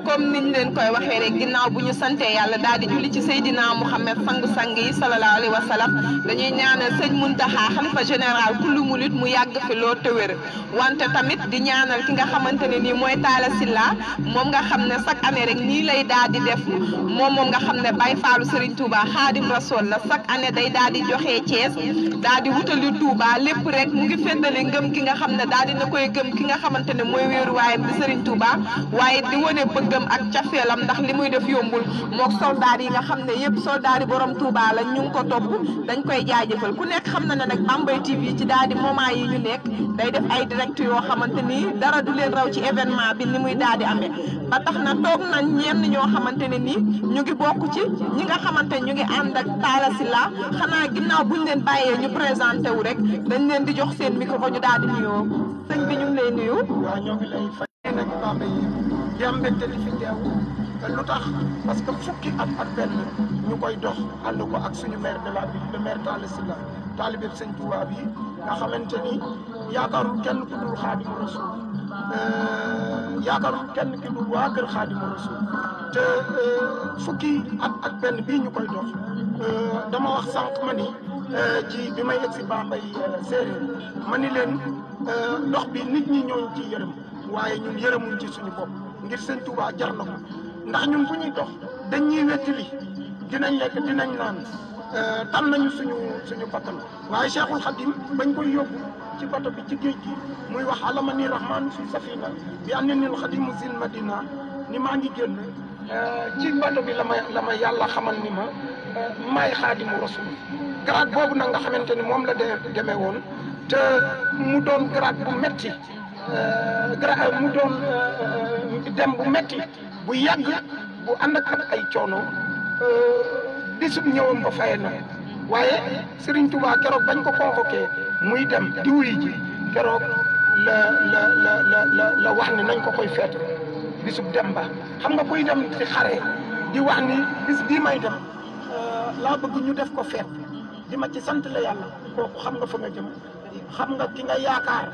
comme niñ leen koy waxee rek ginnaaw bu ñu santee yàlla daal di julli ci Seydina Mouhamed sangu-sang yi sallallahu alayhi wa sallam dañuy ñaanal sëñ Muntaxa xalifa général kullu murit mu yàgg fi loo te wér wante tamit di ñaanal ki nga xamante ne nii mooy Talla Sylla moom nga xam ne chaque année rek nii lay daal di def moom nga xam ne Baye Fallou Serigne Touba Khadim Rasoul la chaque année day daal di joxe Thiès daal di wutali Touba lépp rek mu ngi féddale ngëm ki nga xam ne daal dina koy gëm ki nga xamante ne mooy wéeruwaayam di Serigne Touba waaye di wane bëggam ak cafeelam ndax li muy def yombul mook soldaar yi nga xam ne yëpp soldaar yi borom Touba la ñu ngi ko topp dañ koy jaajëfal ku nekk xam na ne nag Bambey TV ci daal di moment yi ñu nekk day def ay direct yoo xamante ni dara du leen raw ci événement bi ni muy daal di amee ba tax na toog nañ ñenn ñoo xamante ne nii ñu ngi bokk ci ñi nga xamante ñu ngi ànd ak Talla Sylla xanaa ginnaaw buñ leen bàyyee ñu présenté wu rek dañ leen di jox seen micro ñu daal di nuyoo sëñ bi ñu ngi lay nuyu. waaw ñoo ngi lay fay nag Bambey yi di am mbégte li fi teew lu tax parce que fukki at ak benn ñu koy dox ànd ko ak suñu maire de la ville le maire Talla Sylla taalibe sëñ Touba bi nga xamante ni yaakaarul kenn ku dul Xaadimu Rasuul yaakaarul kenn ku dul waa kër Xaadimu Rasuul te fukki at ak benn bii ñu koy dox dama wax sànq ma ni ci bi may egg si Bambey séeréer ma ni leen dox bi nit ñi ñooñu ci yërëm waaye ñun yërëmuñ ci suñu bopp ngir sëñ Touba jar na ko ndax ñun bu ñuy dox dañ ñuy wettali dinañ lekk dinañ naan tam nañu suñu bakkan waaye Cheikhul Khadim bañ koy yóbbu ci bato bi ci géej gi muy wax alamani rahman fi safina bi am nil Khadimu zil madina ni maa ngi génn ci bato bi la ma yàlla xamal ni ma maay Xaadimu Rasul grade boobu nag nga xamante ni moom la demee woon te mu doon grade bu metti mu doon dem bu metti bu yàgg bu ànd ak ay coono bisub ñëwam ba faye na waaye Serigne Touba keroog bañ ko convoqué muy dem di wuy ji keroog la wax ni nañ ko koy feet bisub dem ba xam nga kuy dem ci xare di wax ni bis bii may dem laa bëgg ñu def ko feet di ma ci sant la yàlla kooku xam nga fa nga jëm xam nga ki nga yaakaar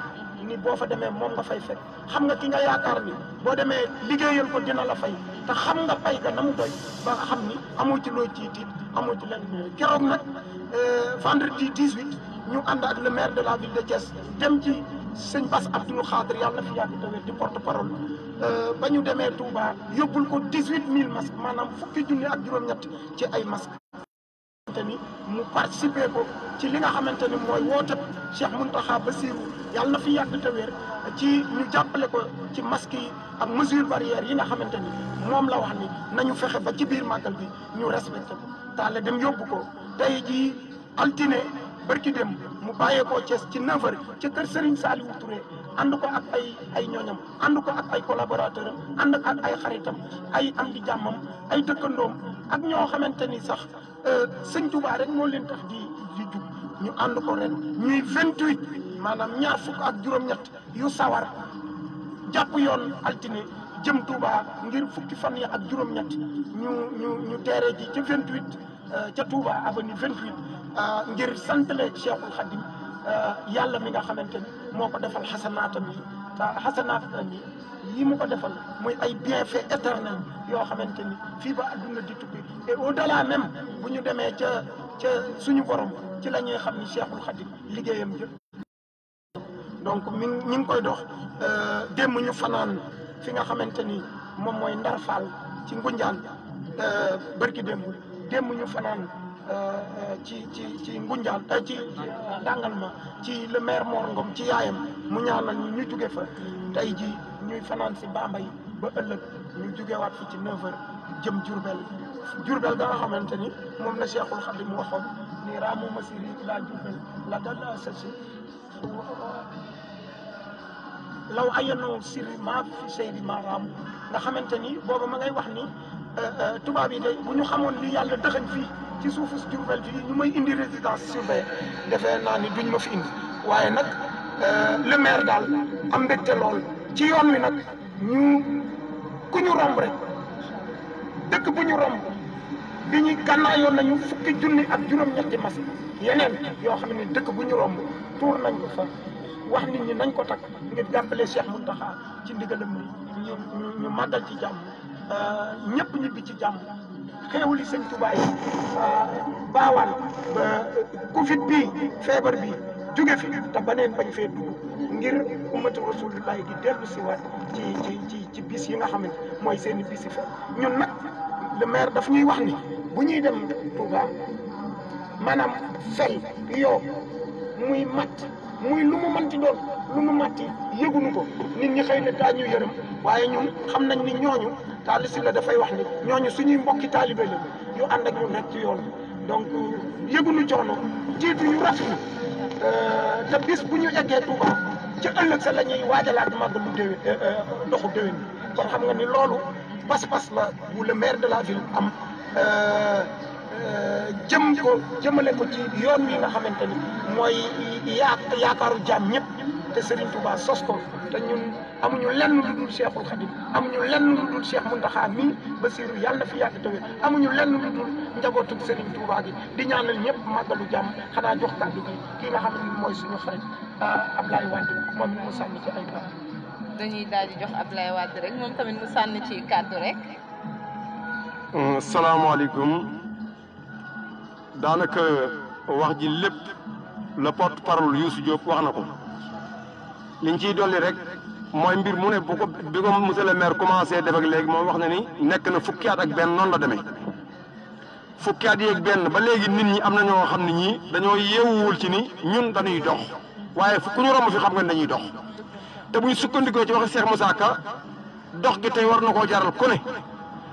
ni boo fa demee moom nga fay fekk xam nga ki nga yaakaar ni boo demee liggéeyal ko dina la fay te xam nga fay ga na mu doy ba nga xam ni amoo ci loo ciy tiit amoo ci lenn keroog nag vendredi 18 ñu ànd ak le maire de la ville de Thiès dem ci sëñ Bass Abdoul Khadr yàlla na fi yàgg te wér di porte parole ba ñu demee Touba yóbbul ko 18000 masques maanaam fukki junni ak juróom-ñett ci ay masques ni mu participé ko ci li nga xamante ni mooy woote Cheikh Mountakha Bassirou yàlla na fi yàgg te wér ci ñu jàppale ko ci masque yi ak mesure barrière yi nga xamante ni moom la wax ni nañu fexe ba ci biir màggal bi ñu respecté ko Talla dem yóbbu ko tey jii altine barki dem mu bàyyeekoo Thiès ci 9h ci kër Serigne Saliou Touré ànd ko ak ay ñooñam ànd ko ak ay collaborateur am ànd ak ay xaritam ay am di jàmmam ay dëkkandoom ak ñoo xamante ni sax sëñ Touba rek moo leen tax di jug ñu ànd ko ren ñuy 28 maanaam ñaar fukk ak juróom-ñett yu sawar jàpp yoon altine jëm Touba ngir fukki fan yi ak juróom-ñett ñu teere ji ca 28 ca Touba avenue 28 ngir santale Cheikhul Khadim yàlla mi nga xamante ni moo ko defal xasanaatam yi te xasanaatam yi mu ko defal muy ay bienfait éternel yoo xamante ni fii ba adduna di tukki et au delà même bu ñu demee ca suñu borom ci la ñuy xam ni Cheikhul Khadim liggéeyam jë donc ñi ngi koy dox démb ñu fanaan fi nga xamante ni moom mooy Ndar Fall ci Ngunjaan bërki démb ñu fanaan ci Ngunjaan ci Dangal ma ci le maire Mor Ngom ci yaayam mu ñaanal ñu jóge fa tey ji ñuy fanaan si Bambey ba ëllëg ñu jógewaat fi ci 9h jëm Jurbel ga nga xamante ni moom la Cheikhul Khadim waxoon ni raamu masiri ila Jurbel la dal sasi law ayano siri ma fi seydi ma raamu nga xamante ni booba ma ngay wax ni tubaab yi day bu ñu xamoon li yàlla dëxañ fii ci suufu Jurbel fii ñu may indi résidence surveillée defee naa ni duñ ma fi indi waaye nag le maire daal am mbégte lool ci yoon wi nag ku ñu romb rek dëkk bu ñu romb bi ñuy gànnaayoon nañu fukki junni ak juróom-ñetti mas yeneen yoo xam ne dëkk bu ñu romb tuur nañ ko fa wax nit ñi nañ ko takk ngir jàppale Cheikh Mountakha ci ndigalam ni ñu màggal ci jàmm ñëpp ñibbi ci jàmm xéewali sëñ Tuubaa yi baawaan ba Covid bii feebar bi jóge fi te baneen bañ fee dugg ngir ummatu rasulillahi di dellu si waat ci bis yi nga xamante mooy seen i bis yi fa ñun nag le maire daf ñuy wax ni bu ñuy dem Touba maanaam fel yoo muy matt muy lu mu mënti doon lu mu matti yëgunu ko nit ñi xëy na daañu yërëm waaye ñun xam nañ ni ñooñu taali si la dafay wax ni ñooñu suñuy mbokki taalibe la yu ànd ak ñun rek ci yoon donc yëgunu coono jiitu ñu rafetlu te bis bu ñu eggee Touba ci ëllëg sa la ñuy waajalaat màggalu déwén doxu déwén kon xam nga ni loolu pas-pas la bu le maire de la ville am jëmale ko ci yoon wi nga xamante ni mooy yaakaaru jaam ñëpp te Serigne Touba sos ko te ñun amuñu lenn lu dul Cheikhul Khadim amuñu lenn lu dul Cheikh Mountakha mii Bassirou yàlla na fi yàgg tawee amuñu lenn lu dul njabootug Serigne Touba gi di ñaanal ñëpp màggalu jàmm xanaa jox kàddu gi kii nga xam ne mooy suñu xarit Ablaye Wade moom it mu sànni ci ay kàddu. dañuy daal di jox Ablaye Wade rek moom tamit mu sànni ci kàddu rek. salaamaaleykum daanaka wax ji lépp le porte-parole Youssou Diop wax na ko liñ ciy dolli rek mooy mbir mu ne bi ko monsieur le maire commencé def ak léegi moom wax na ni nekk na fukki at ak benn noonu la demee fukki at yi ak benn ba léegi nit ñi am na ñoo xam ne ñii dañoo yeewuwul ci ni ñun dañuy dox waaye ku ñu romb fi xam nga ne dañuy dox te buñ sukkandikoo ci waxi Cheikh Moussa Ka dox gi tey war na koo jaral ku ne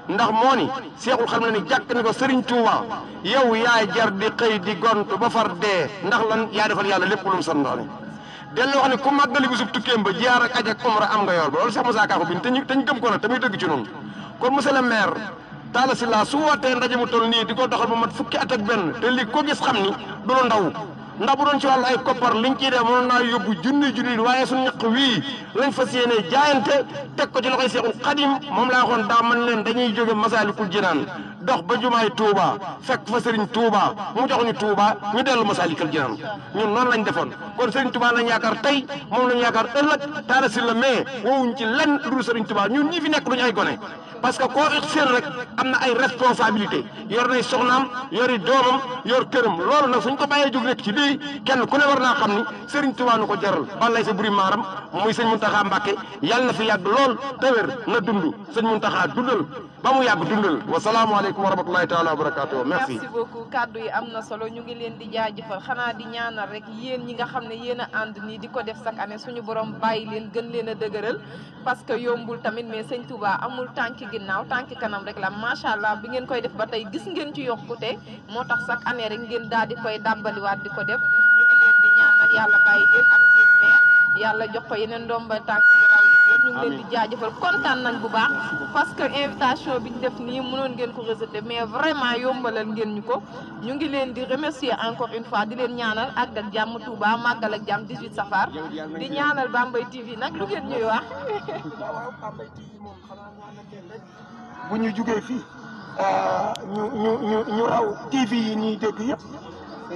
ndax moo ni Seexul xam na ni jàkk ni ko Serigne Touba yow yaay jar di xëy di gont ba far dee ndax lan yaa defal yàlla lépp lu mu santaane dellu wax ni ku màggali bisub tukkeem ba jaar ak aj ak umra am nga yool ba loolu Cheikh Moussa Ka ko bind te ñu gëm ko nag te muy dëgg ci noonu kon monsieur le maire Talla Sylla su wootee ndaje mu toll nii di ko doxal ba mat fukki at ak benn te lii ko gis xam ni du lu ndaw ndax bu doon ci wàllu ay koppar liñ ciy def mënoon naa yóbbu junni waaye suñu ñaq wii lañ fas yéene jaayante teg ko ci loxoy Seexul Xadim moom laa waxoon daa man leen dañuy jóge Masaalikul Jinaan dox ba jumaay Touba fekk fa Serigne Touba mu jox ñu Touba ñu dellu Masaalikul Jinaan ñun noonu lañ defoon kon Serigne Touba lañ yaakaar tey moom lañ yaakaar ëllëg Talla Sylla mais woowuñ ci lenn lu dul Serigne Touba ñun ñi fi nekk duñu ay gone parce que koo seen rek am na ay responsabilité yor nay soxnaam yori doomam yor këram loolu nag suñ ko bàyyee jóg nekk ci lii kenn ku ne war naa xam ni Serigne Touba nu ko jaral balay sa buri maaram muy sëñ Mountakha Mbacké yàlla na fi yàgg lool te wér na dund sëñ Mountakha dundal ba mu yàgg dundal wa salaamualeykum wa rahmatulahi taala wa barakatuh merci beaucoup kaddu yi am na solo ñu ngi leen di jaajëfal xanaa di ñaanal rek yéen ñi nga xam ne yéen a ànd nii di ko def chaque année suñu borom bàyyi leen gën leen a dëgëral parce que yombul tamit mais sëñ Touba amul tànki ginnaaw tànki kanam rek la macha allah bi ngeen koy def ba tey gis ngeen ci yokkute moo tax chaque année rek ngeen daal di koy dàmbaliwaat di ko def ñu ngi leen di ñaanal yàlla bàyyi leen ak seen maire yàlla jox ko yeneen ndomba tànk yu raw ñu ngi leen di jaajëfal kontaan nañ bu baax parce que invitation bi ñu def nii mënoon ngeen ko rejeter mais vraiment yombalal ngeen ñu ko ñu ngi leen di remercier encore une fois di leen ñaanal àgg ak jàmm Touba màggal ak jàmm 18 safar di ñaanal Bambey TV nag lu ngeen ñuy wax. waaw Bambey TV moom xanaa ñaanal leen rek bu ñu jugee fii ñu raw TV yi ñuy dégg yëpp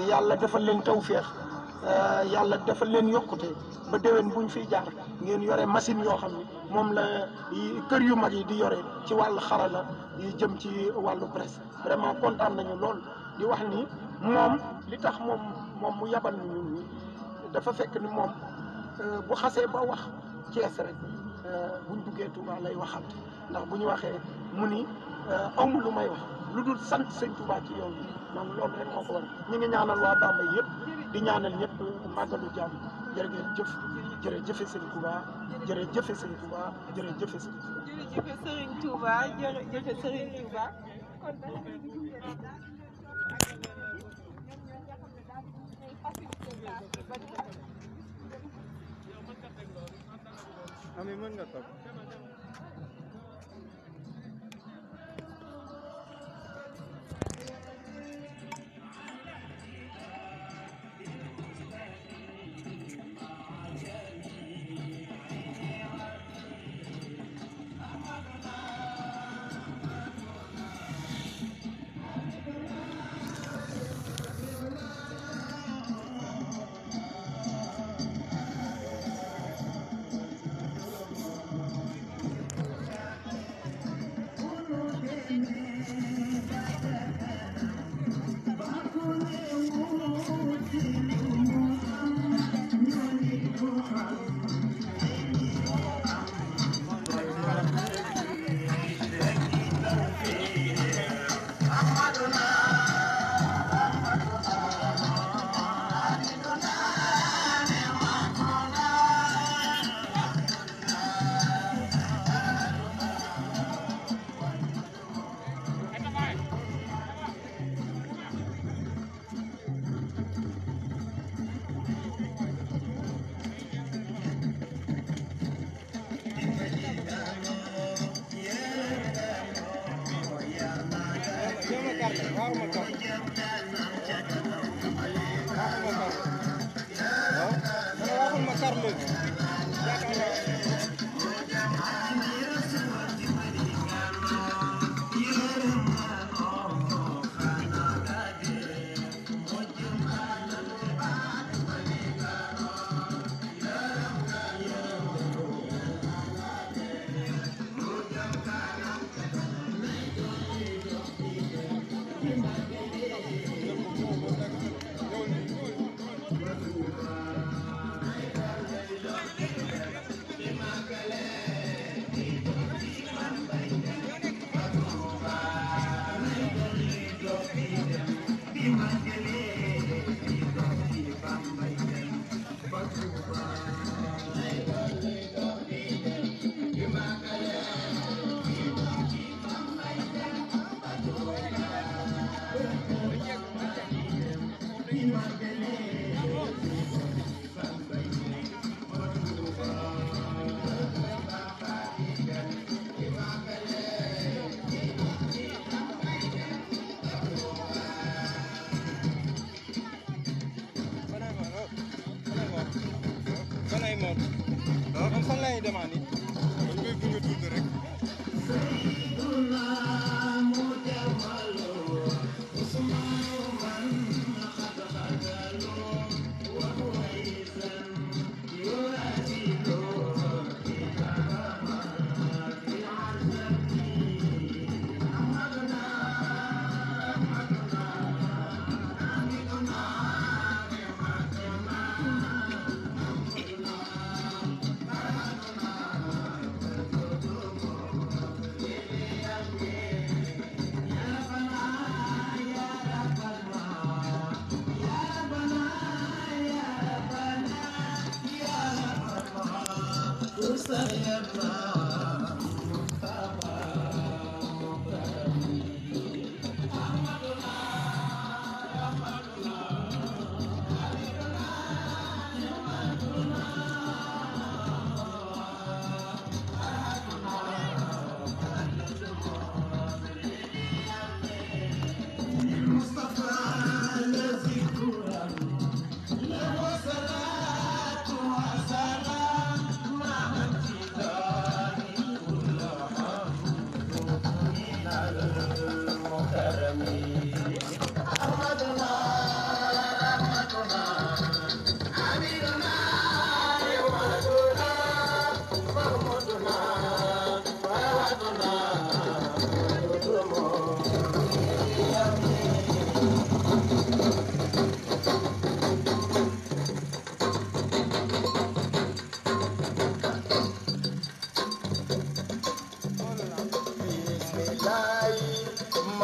yàlla defal leen tawféex yàlla defal leen yokkute ba déwén buñ fiy jaar ngeen yore machine yoo xam ne moom la kër yu mag yi di yore ci wàllu xarala yi jëm ci wàllu presse vraiment kontaan nañu lool di wax ni moom li tax moom mu yabal ñun ñi dafa fekk ni moom bu xasee ba wax Cees rek buñ duggee Touba lay waxal ndax bu ñu waxee mu ni amul lu may wax lu dul sant sëñ Touba ci yoon bi moom loolu rek moo ko war ñu ngi ñaanal waa Bambey yëpp di ñaanal ñëpp màggalu jàmm jërëjëf jërëjëf sëñ Touba jërëjëf sëñ Touba jërëjëf sëñ Touba. jërëjëf Serigne Touba jërëjëf Serigne Touba. Ami mën nga toog.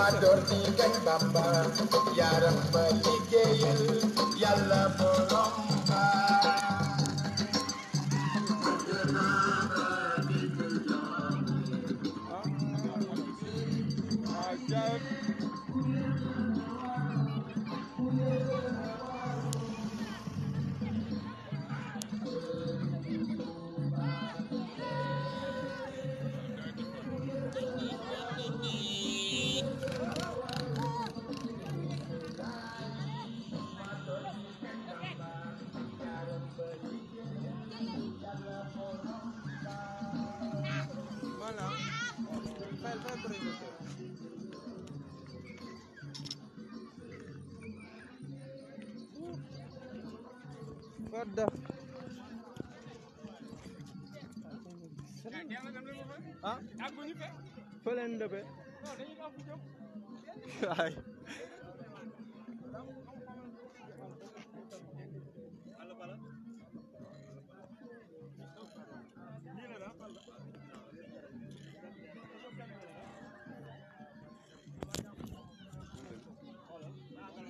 ma door di gañ Bamba yaram ba liggéeyal yàlla borom ba ah fa leen dëppee waay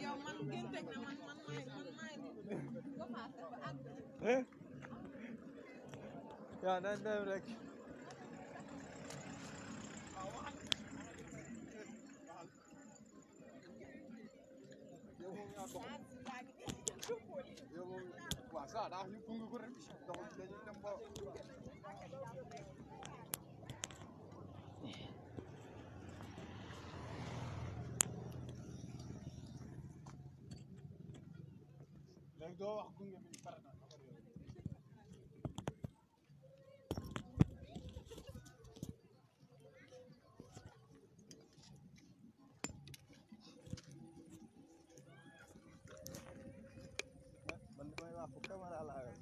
yow man ngeen teg na man yaa nañ dem rek waaw ça daa ñu gunge ko rek donc dañuy dem ba léegi doo wax gunge bi pare na man damay wax caméra laa yor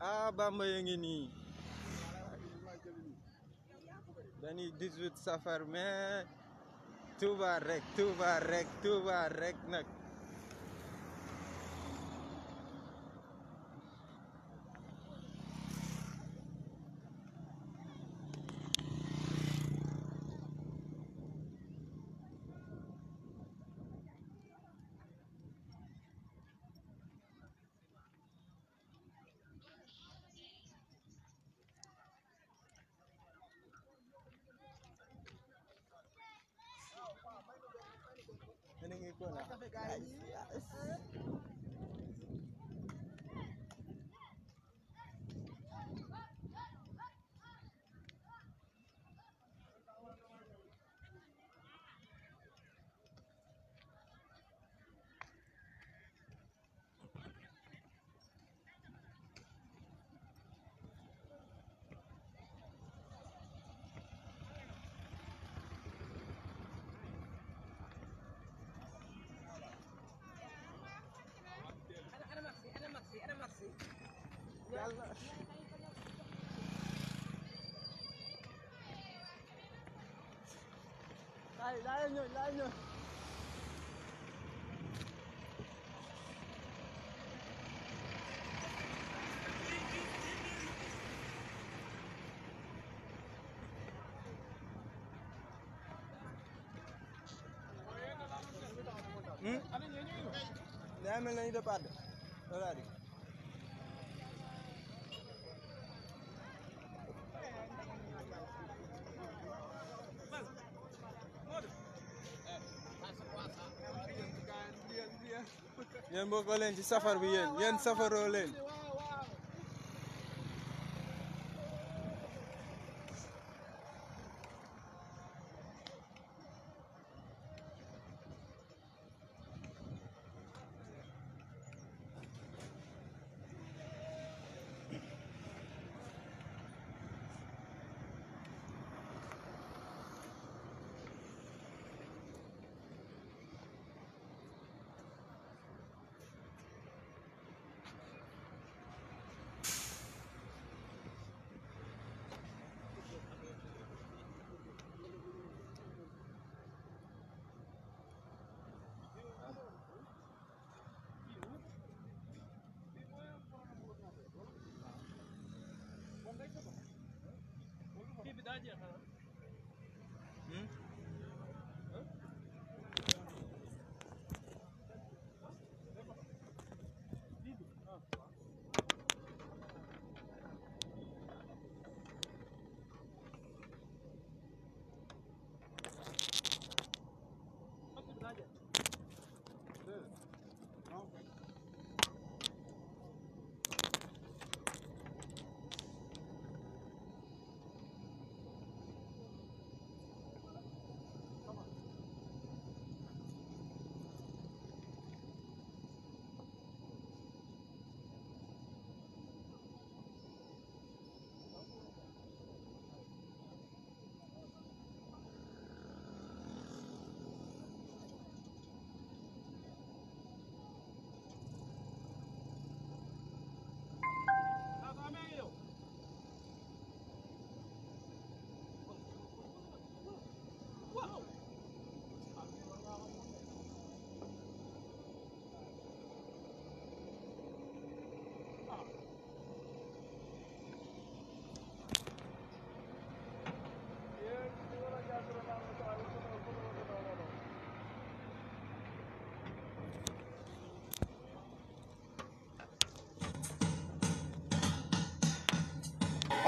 ah Bamba ya ngi nii dañuy 18 safar mais Touba rek Touba rek Touba rek nag laay ñëw daa mel nañu départ de voilà di yéen bokkoo leen ci safar bi yéen safaroo leen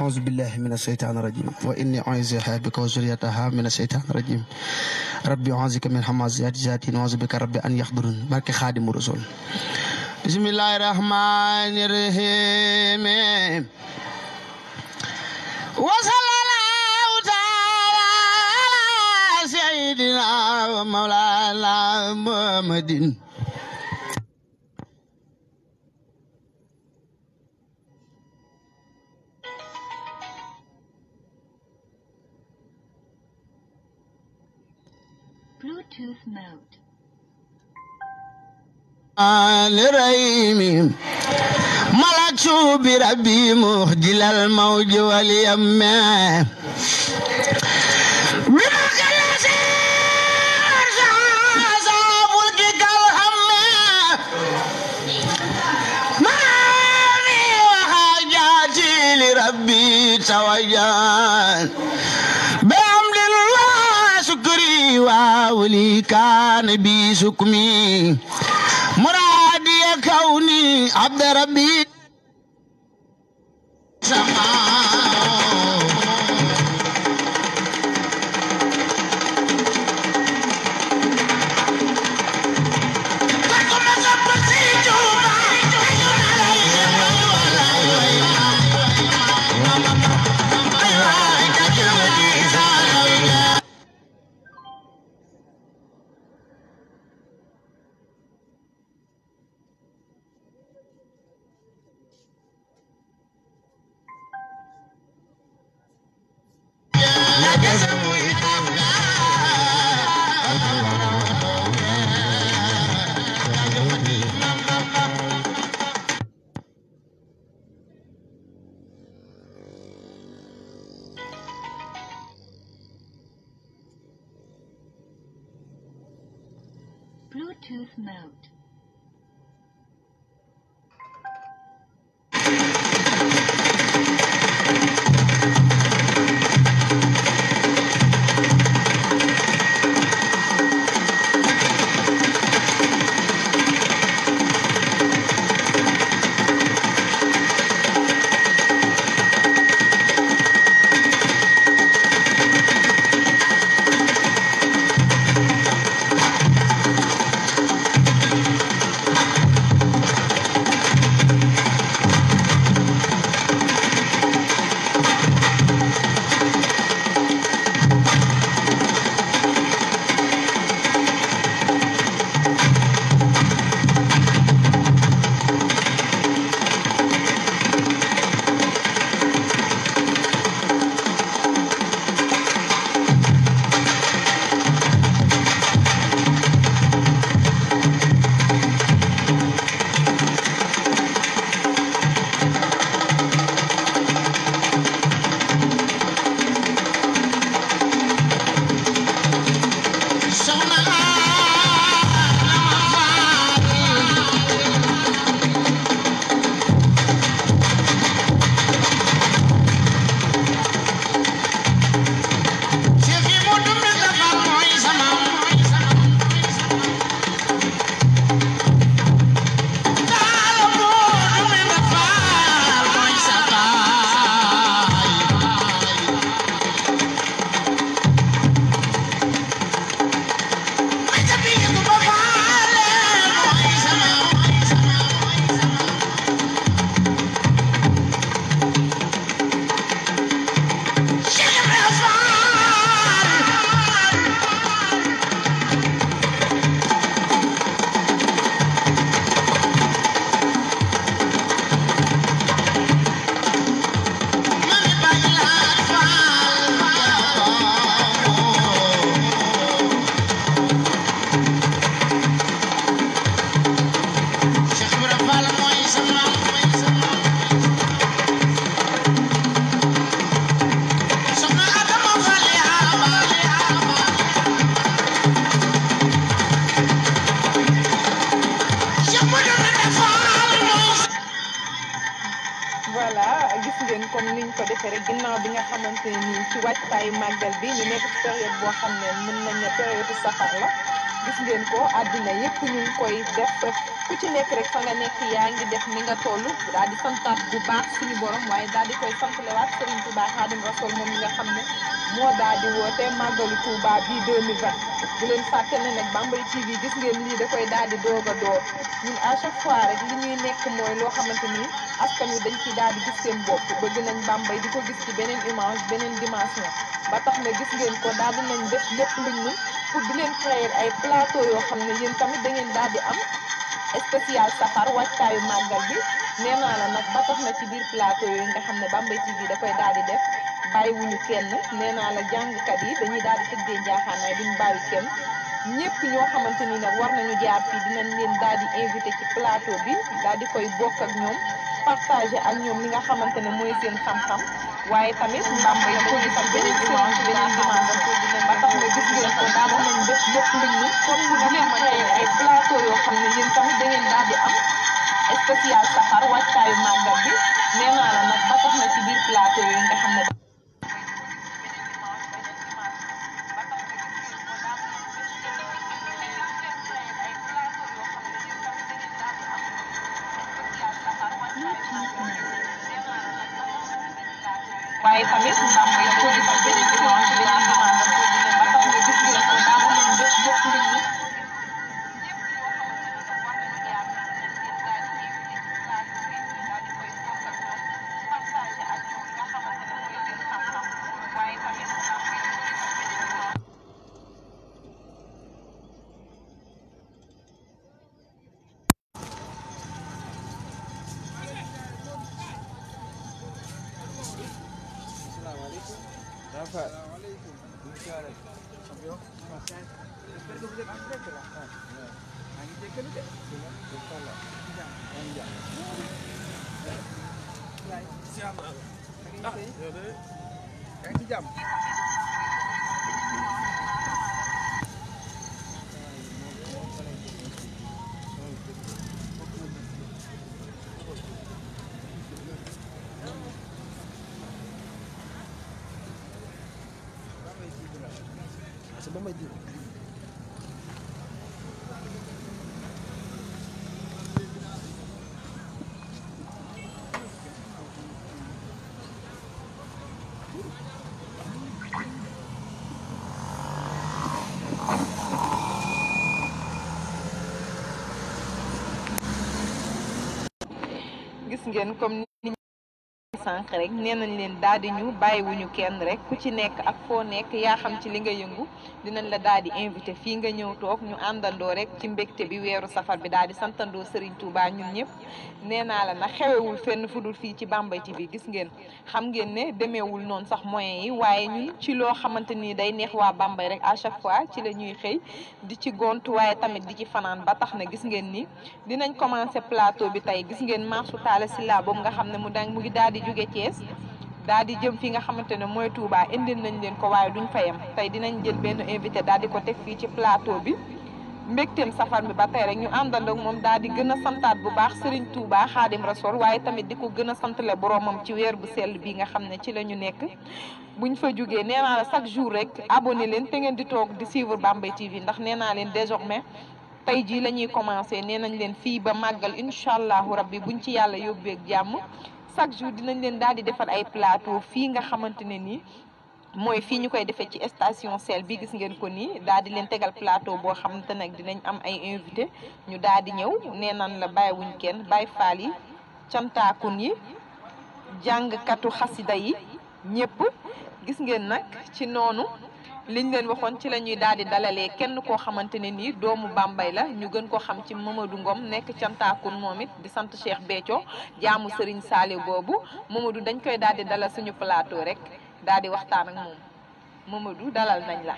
أعوذ بالله من الشيطان الرجيم وإني أعيذها بك وذريتها من الشيطان الرجيم ربي أعوذك من همزات الشياطين وأعوذ بك ربي أن يحضرون بارك خادم الرسول بسم الله الرحمن الرحيم وصلى الله تعالى على سيدنا ومولانا محمد Bluetooth mode. الرحيم ملكت بربي مخجل الموج واليم بمك الذي أرسل فلكك الهم ماني وحاجاتي لربي توجه بحمد الله شكري وولي كان بي سكمي مرادي كوني عبد ربي Bluetooth mode. ko defee rek ginnaaw bi nga xamante ne nii ci wàccaayu màggal bi ñu nekk ci période boo xam ne mën nañ ne période safar la gis ngeen ko àddina yëpp ñu ngi koy def ku ci nekk rek fa nga nekk yaa ngi def ni nga toll daal di santaat bu baax suñu borom waaye daal di koy santalewaat Serigne Touba Khadim Rasoul moom mi nga xam ne moo daal di woote màggalu Touba bii 2020 bu leen fàtte ne nag Bambey TV gis ngeen lii da koy daal di doog a door ñun à chaque fois rek li ñuy nekk mooy loo xamante ni askan wi dañ ci daal di gis seen bopp bëgg nañ Bambey di ko gis ci beneen image beneen dimension ba tax na gis ngeen ko daal di nañ def lépp luñ mën pour di leen créer ay plateau yoo xam ne yéen tamit da ngeen daal di am spécial safar wàccaayu màggal bi nee naa la nag ba tax na ci biir plateau yooyu nga xam ne Bambey TV da koy daal di def bàyyiwuñu kenn nee naa la jàngkat yi dañuy daal di tëddee njaaxaanaay duñu bàyyi kenn ñëpp ñoo xamante ni nag war nañu jaar fii dinañ leen daal di invité ci plateau bi daal di koy bokk ak ñoom partagé ak ñoom li nga xamante ne mooy seen xam-xam waaye tamit Bambey ko gis ak beneen dimanche ba tax na gis ngeen ko daal di nañ def lépp luñ ni comme ñu di leen créer ay plateau yoo xam ne yéen tamit da ngeen daal di am spécial safar wàccaayu màggal bi nee naa la nag ba tax na ci biir plateau yooyu nga xam ne waaye tamit Bambey ko gis ak beneen dimanche ba tax na gis ngeen ko daal di nañ def lépp luñ ni gis ngeen comme ni sànq rek nee nañ leen daal di ñu bàyyiwuñu kenn rek ku ci nekk ak foo nekk yaa xam ci li nga yëngu dinañ la daal di invité fii nga ñëw toog ñu àndandoo rek ci mbégte bi weeru safar bi daal di santandoo Serigne Touba ñun ñëpp nee naa la nag xewewul fenn fu dul fii ci Bambey TV gis ngeen xam ngeen ne demeewul noonu sax moyens yi waaye ñun ci loo xamante ni day neex waa Bambey rek à chaque fois ci la ñuy xëy di ci gont waaye tamit di ci fanaan ba tax na gis ngeen ni dinañ commencé plateau bi tey gis ngeen marche Talla Sylla boobu nga xam ne mu ngi daal di jóge Thiès daal di jëm fi nga xamante ne mooy Touba indil nañ leen ko waaye duñ fayam tey dinañ jël benn invité daal di ko teg fii ci plateau bi mbégteem safar mi ba tey rek ñu àndandoo ak moom daal di gën a santaat bu baax Serigne Touba Khadim Rasoul waaye tamit di ko gën a santale boromam ci weer bu sell bi nga xam ne ci la ñu nekk buñ fa jógee nee naa la chaque jour rek abonné leen te ngeen di toog di suivre Bambey TV ndax nee naa leen désormais tey jii la ñuy commencé nee nañ leen fii ba màggal incha allahu rabbi buñ ci yàlla yóbbeeg jàmm chaque jour dinañ leen daal di defal ay plateau fii nga xamante ne nii mooy fii ñu koy defee ci station Sel bi gis ngeen ko nii daal di leen tegal plateau boo xamante nag dinañ am ay invité ñu daal di ñëw nee nañ la bàyyiwuñ kenn bàyyi faal yi cantaakun yi jàngkatu xasida yi ñëpp gis ngeen nag ci noonu liñ leen waxoon ci la ñuy daal di dalalee kenn koo xamante ne nii doomu Bambey la ñu gën ko xam ci Mamadou Ngom nekk cantaakun moom it di sant Cheikh Béthio jaamu Serigne Saliou boobu Mamadou dañ koy daal di dalal suñu plateau rek daal di waxtaan ak moom Mamadou dalal nañ la.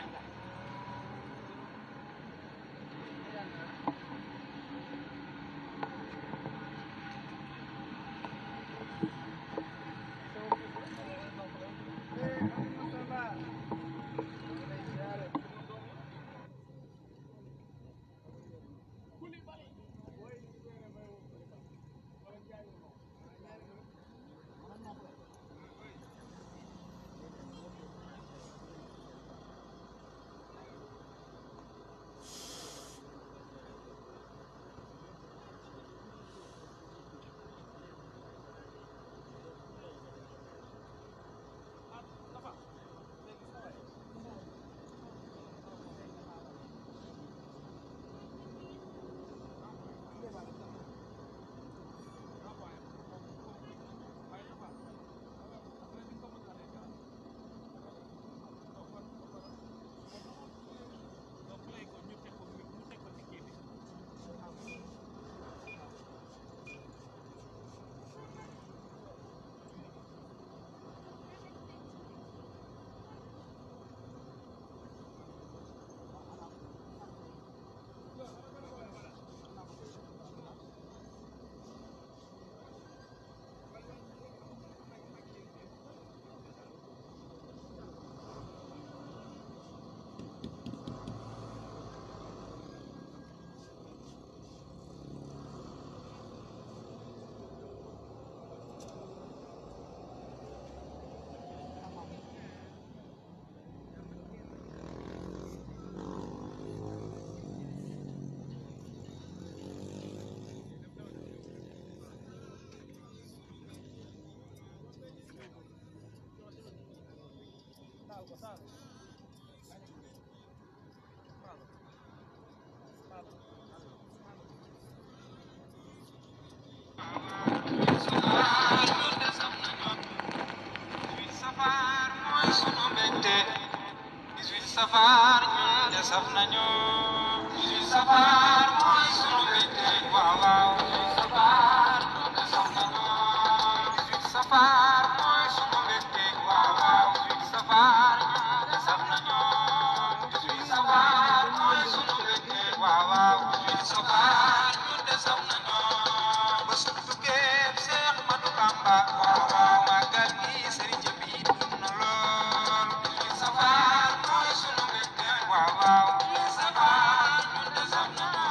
safar ñun de saf nañu safar mooy sunu mbégte waaw waaw safar ñun de saf nañu safar mooy sunu mbégte waaw waaw safar ñun de saf nañu safar mooy sunu mbégte waaw waaw safar ñun de saf nañu ba sunu képp Seex Ahmadu Bamba waaw waaw màggal gi Sëriñ Jabi dund na lool safar mooy sunu mbégte waaw waaw safar ñun de saf nañu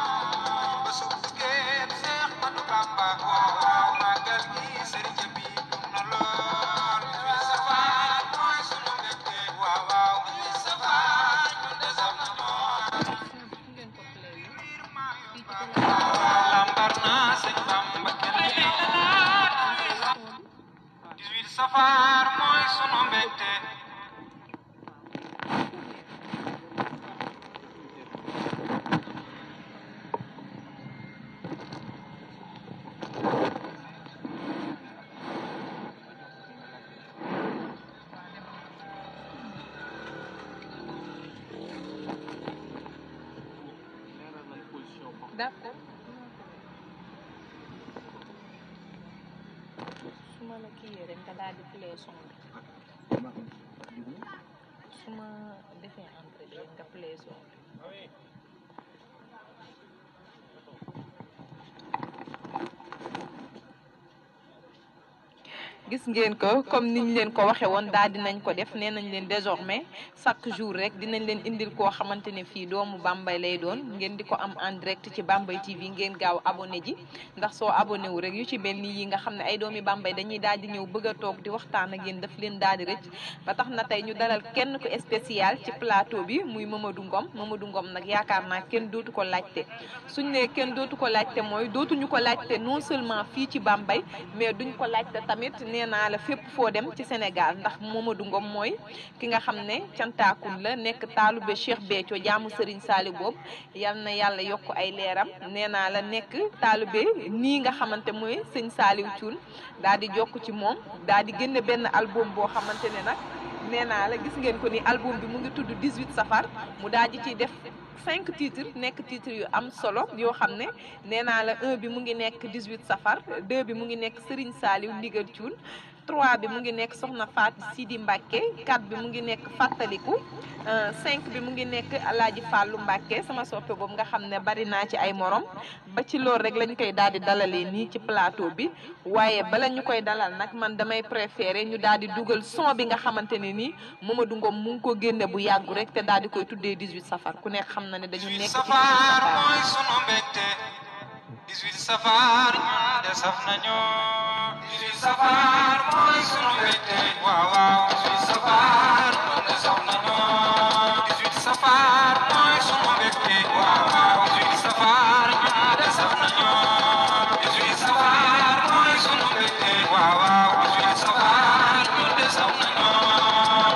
ba sunu képp Seex Ahmadu Bamba waaw waaw màggal gi Sëriñ Jabi dund na lool safar mooy sunu mbégte waaw waaw safar ñun de saf nañu lambar naa sëñ Bamba safar mooy sunu mbégte d'accord su ma la kiiyee rek nga daal di play son bi su ma defee entrée bi rek nga play son bi gis ngeen ko comme niñ leen ko waxe woon daal dinañ ko def nee nañ leen désormais chaque jour rek dinañ leen indil koo xamante ne fii doomu Bambey lay doon ngeen di ko am en direct ci Bambey TV ngeen gaaw abonné ji ndax soo abonné wu rek yu ci mel ni yi nga xam ne ay doomi Bambey dañuy daal di ñëw bëgg a toog di waxtaan ak yéen daf leen daal di rëcc ba tax na tey ñu dalal kenn ku spécial ci plateau bi muy Mamadou Ngom nag yaakaar naa kenn dootu ko laajte suñ ne kenn dootu ko laajte mooy dootuñu ko laajte non seulement fii ci Bambey mais duñ ko laajte tamit nee naa la fépp foo dem ci Sénégal ndax Mamadou Ngom mooy ki nga xam ne cantaakun la nekk taalube Cheikh Béthio jaamu Serigne Saliou boobu yal na yàlla yokk ay leeram nee naa la nekk taalube nii nga xamante mooy sëñ Saliou Thioune daal di jokk ci moom daal di génne benn album boo xamante ne nag nee naa la gis ngeen ko ni album bi mu ngi tudd 18 safar mu daal di ciy def 5 titres nekk titres yu am solo yoo xam ne nee naa la 1 bi mu ngi nekk 18 safar 2 bi mu ngi nekk Serigne Saliou Ndigal Thioune 3 bi mu ngi nekk Soxna Fatou Sidi Mbacke 4 bi mu ngi nekk Fàttaliku 5 bi mu ngi nekk Alaaji Fàllu Mbacke sama soppe boobu nga xam ne bari naa ci ay morom ba ci loolu rek lañ koy daal di dalalee nii ci plateau bi waaye bala ñu koy dalal nag man damay préféré ñu daal di dugal son bi nga xamante ne nii Mamadou Ngom mu ngi ko génne bu yàggu rek te daal di koy tuddee 18 safar ku nekk xam na ne dañu nekk ci 18 safar mooy sunu mbégte 18 safar ñun de saf nañu 18 safar mooy sunu mbégte waaw waaw 18 safar ñun de saf nañu 18 safar mooy sunu mbégte waaw waaw 18 safar ñun de saf nañu 18 safar mooy sunu mbégte waaw waaw 18 safar ñun de saf nañu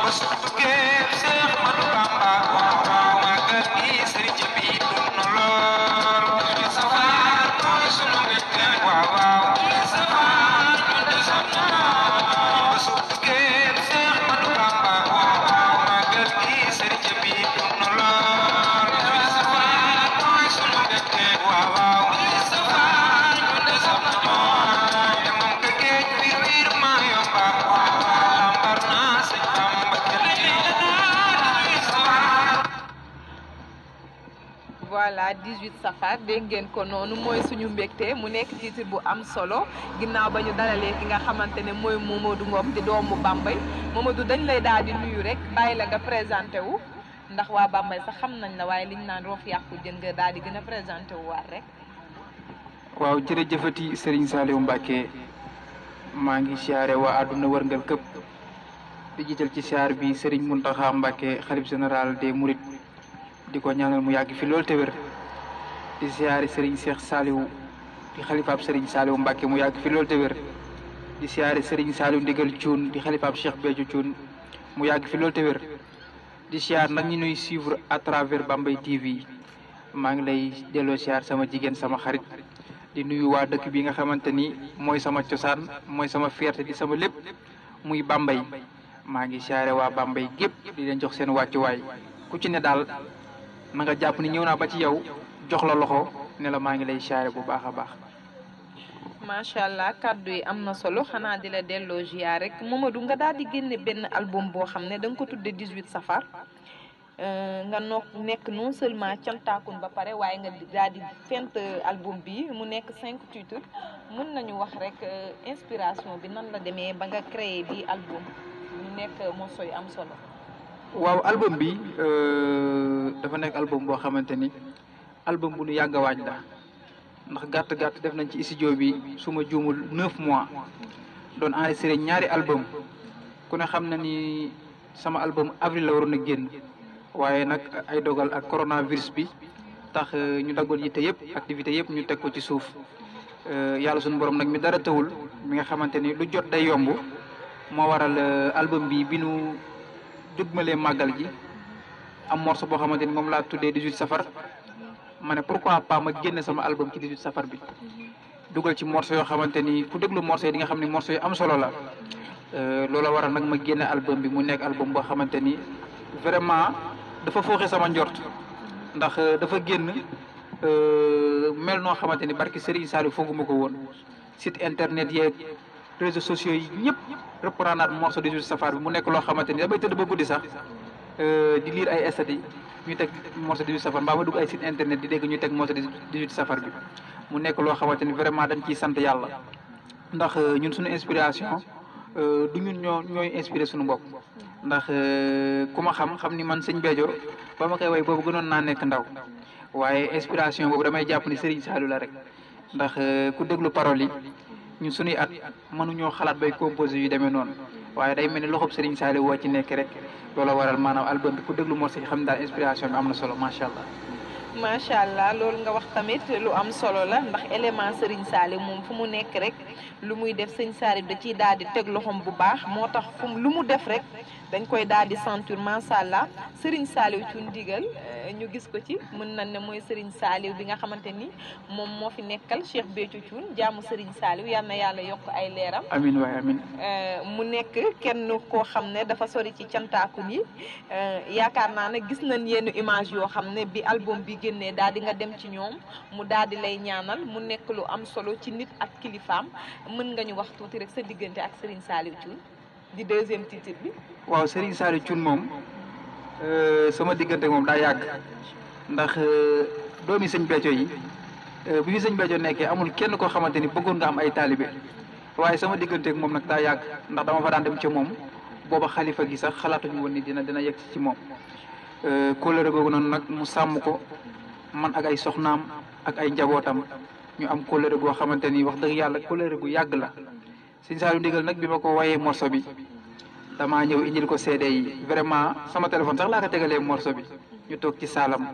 ba su tukkee Seex Ahmadu Bamba waaw waaw màggal gi Sëriñ Jabi dund na lool 18 safar mooy sunu mbégte waaw waaw 18 safar ñun de saf nañu ba su tukkee Seex Ahmadu Bamba waaw waaw màggal gi Sëriñ Jabi dund na lool 18 safar mooy sunu mbégte waaw waaw 18 safar ñun de saf nañu te moom ka géej biir maa yomba waaw waaw lambar naa sëñ Bamba voilà 18 safar dégg ngeen ko noonu mooy suñu mbégte mu nekk titre bu am solo ginnaaw ba ñu dalalee ki nga xamante ne mooy Mamadou Ngom di doomu Bambey Mamadou dañ lay daal di nuyu rek bàyyi la nga présenté wu ndax waa Bambey sax xam nañ la waaye liñ naan roof yàqu jën nga daal di gën a présenté wu waat rek. waaw jërëjëfati Serigne Saliou Mbacke maa ngi siyaare waa àdduna wërngal këpp di jiital ci siyaar bi Serigne Mountakha Mbacke xalif général des Mourides di ko ñaanal mu yàgg fi loolu te wér di siyaare Serigne Cheikh Saliou di xalifaab Serigne Saliou Mbacke mu yàgg fi loolu te wér di siyaare Serigne Saliou Ndigal Thioune di xalifaab Cheikh Béthio Thioune mu yàgg fi loolu te wér di siyaar nag ñu nuy suivre à travers Bambey TV maa ngi lay delloo siyaar sama jigéen sama xarit di nuyu waa dëkk bi nga xamante ni mooy sama cosaan mooy sama fierté di sama lépp muy Bambey maa ngi siyaare waa Bambey gépp di leen jox seen wàccuwaay ku ci ne daal na nga jàpp ni ñëw naa ba ci yow jox la loxo ne la maa ngi lay siyaare bu baax a baax. macha allah kàddu yi am na solo xanaa di la delloo ziar rek Mamadou nga daal di génne benn album boo xam ne da nga ko tudde 18 safar nga nekk non seulement cantaakun ba pare waaye nga daal di fent album bi mu nekk 5 titres mën nañu wax rek inspiration bi nan la demee ba nga créé bi album mu nekk morceau yu am solo. waaw album bi dafa nekk album boo xamante ni album bu nu yàgg a waaj la ndax gàtt def nañ ci studio bi su ma juumul 9 mois doon enregistré ñaari album ku ne xam na ni sama album avril la waroon a génn waaye nag ay dogal ak coronavirus bi tax ñu daggoon yitte yëpp activité yëpp ñu teg ko ci suuf yàlla suñu borom nag mi dara tawul mi nga xamante ni lu jot day yomb moo waral album bi nu dugmalee màggal ji am morceau boo xamante ni moom laa tuddee 18 safar ma ne pourquoi pas ma génne sama album ci 18 safar bi dugal ci morceau yoo xamante ni ku déglu morceau yi di nga xam ne morceau yu am solo la loola waral nag ma génne album bi mu nekk album boo xamante ni vraiment dafa fooxe sama njort ndax dafa génn mel noo xamante ni barki Serigne Saliou fooguma ko woon site internet yeeg réseaux sociaux yi ñëpp reprendre morceau 18 safar bi mu nekk loo xamante ni damay tëdd ba guddi sax di lire ay stades yi ñu teg morceau 18 safar mbaa ma dugg ay site internet di dégg ñu teg morceau 18 safar bi mu nekk loo xamante ni vraiment dañ ciy sant yàlla ndax ñun suñu inspiration du ñun ñooy inspiré suñu bopp ndax ku ma xam ni man sëñ Béthio ba ma koy way boobu gënoon naa nekk ndaw waaye inspiration boobu damay jàpp ni Serigne Saliou la rek ndax ku déglu paroles yi ñun suñuy at mënuñoo xalaat bay composé yu demee noonu waaye day mel ni loxob Serigne Saliou woo ci nekk rek loolu waral maanaam album bi ku déglu morceau yi xam daal inspiration bi am na solo macha allah. macha allah loolu nga wax tamit lu am solo la ndax élément Serigne Saliou moom fu mu nekk rek lu muy def Serigne Saliou da ciy daal di teg loxoom bu baax moo tax lu mu def rek dañ koy daal di sentir macha allah Serigne Saliou ci ndigal ñu gis ko ci mën nañ ne mooy Serigne Saliou bi nga xamante ni moom moo fi nekkal Cheikh Béthio Thioune jaamu Serigne Saliou yal na yàlla yokk ay leeram. amiin waay amiin. mu nekk kenn koo xam ne dafa sori ci cantaakun yi yaakaar naa ne gis nañ yenn image yoo xam ne bi album bi génnee daal di nga dem ci ñoom mu daal di lay ñaanal mu nekk lu am solo ci nit ak kilifaam mën nga ñu wax tuuti rek sa diggante ak Serigne Saliou Thioune di deuxième titre bi. waaw Serigne Saliou Thioune moom sama diggante moom daa yàgg ndax doomi sëñ Béthio yi bi fi sëñ Béthio nekkee amul kenn koo xamante ni bëggoon nga am ay taalibe waaye sama digganteeg moom nag daa yàgg ndax dama fa daan dem ca moom booba xalifa gi sax xalaatuñu woon ni dina yegg ci moom. kóllëre googu noonu nag mu sàmm ko man ak ay soxnaam ak ay njabootam ñu am kóllëre goo xamante ni wax dëgg yàlla kóllëre gu yàgg la sëñ Saliou ndigal nag bi ma ko wayee morceau bi damaa ñëw indil ko CD yi vraiment sama téléphone sax laa ko tegalee morceau bi ñu toog ci saalam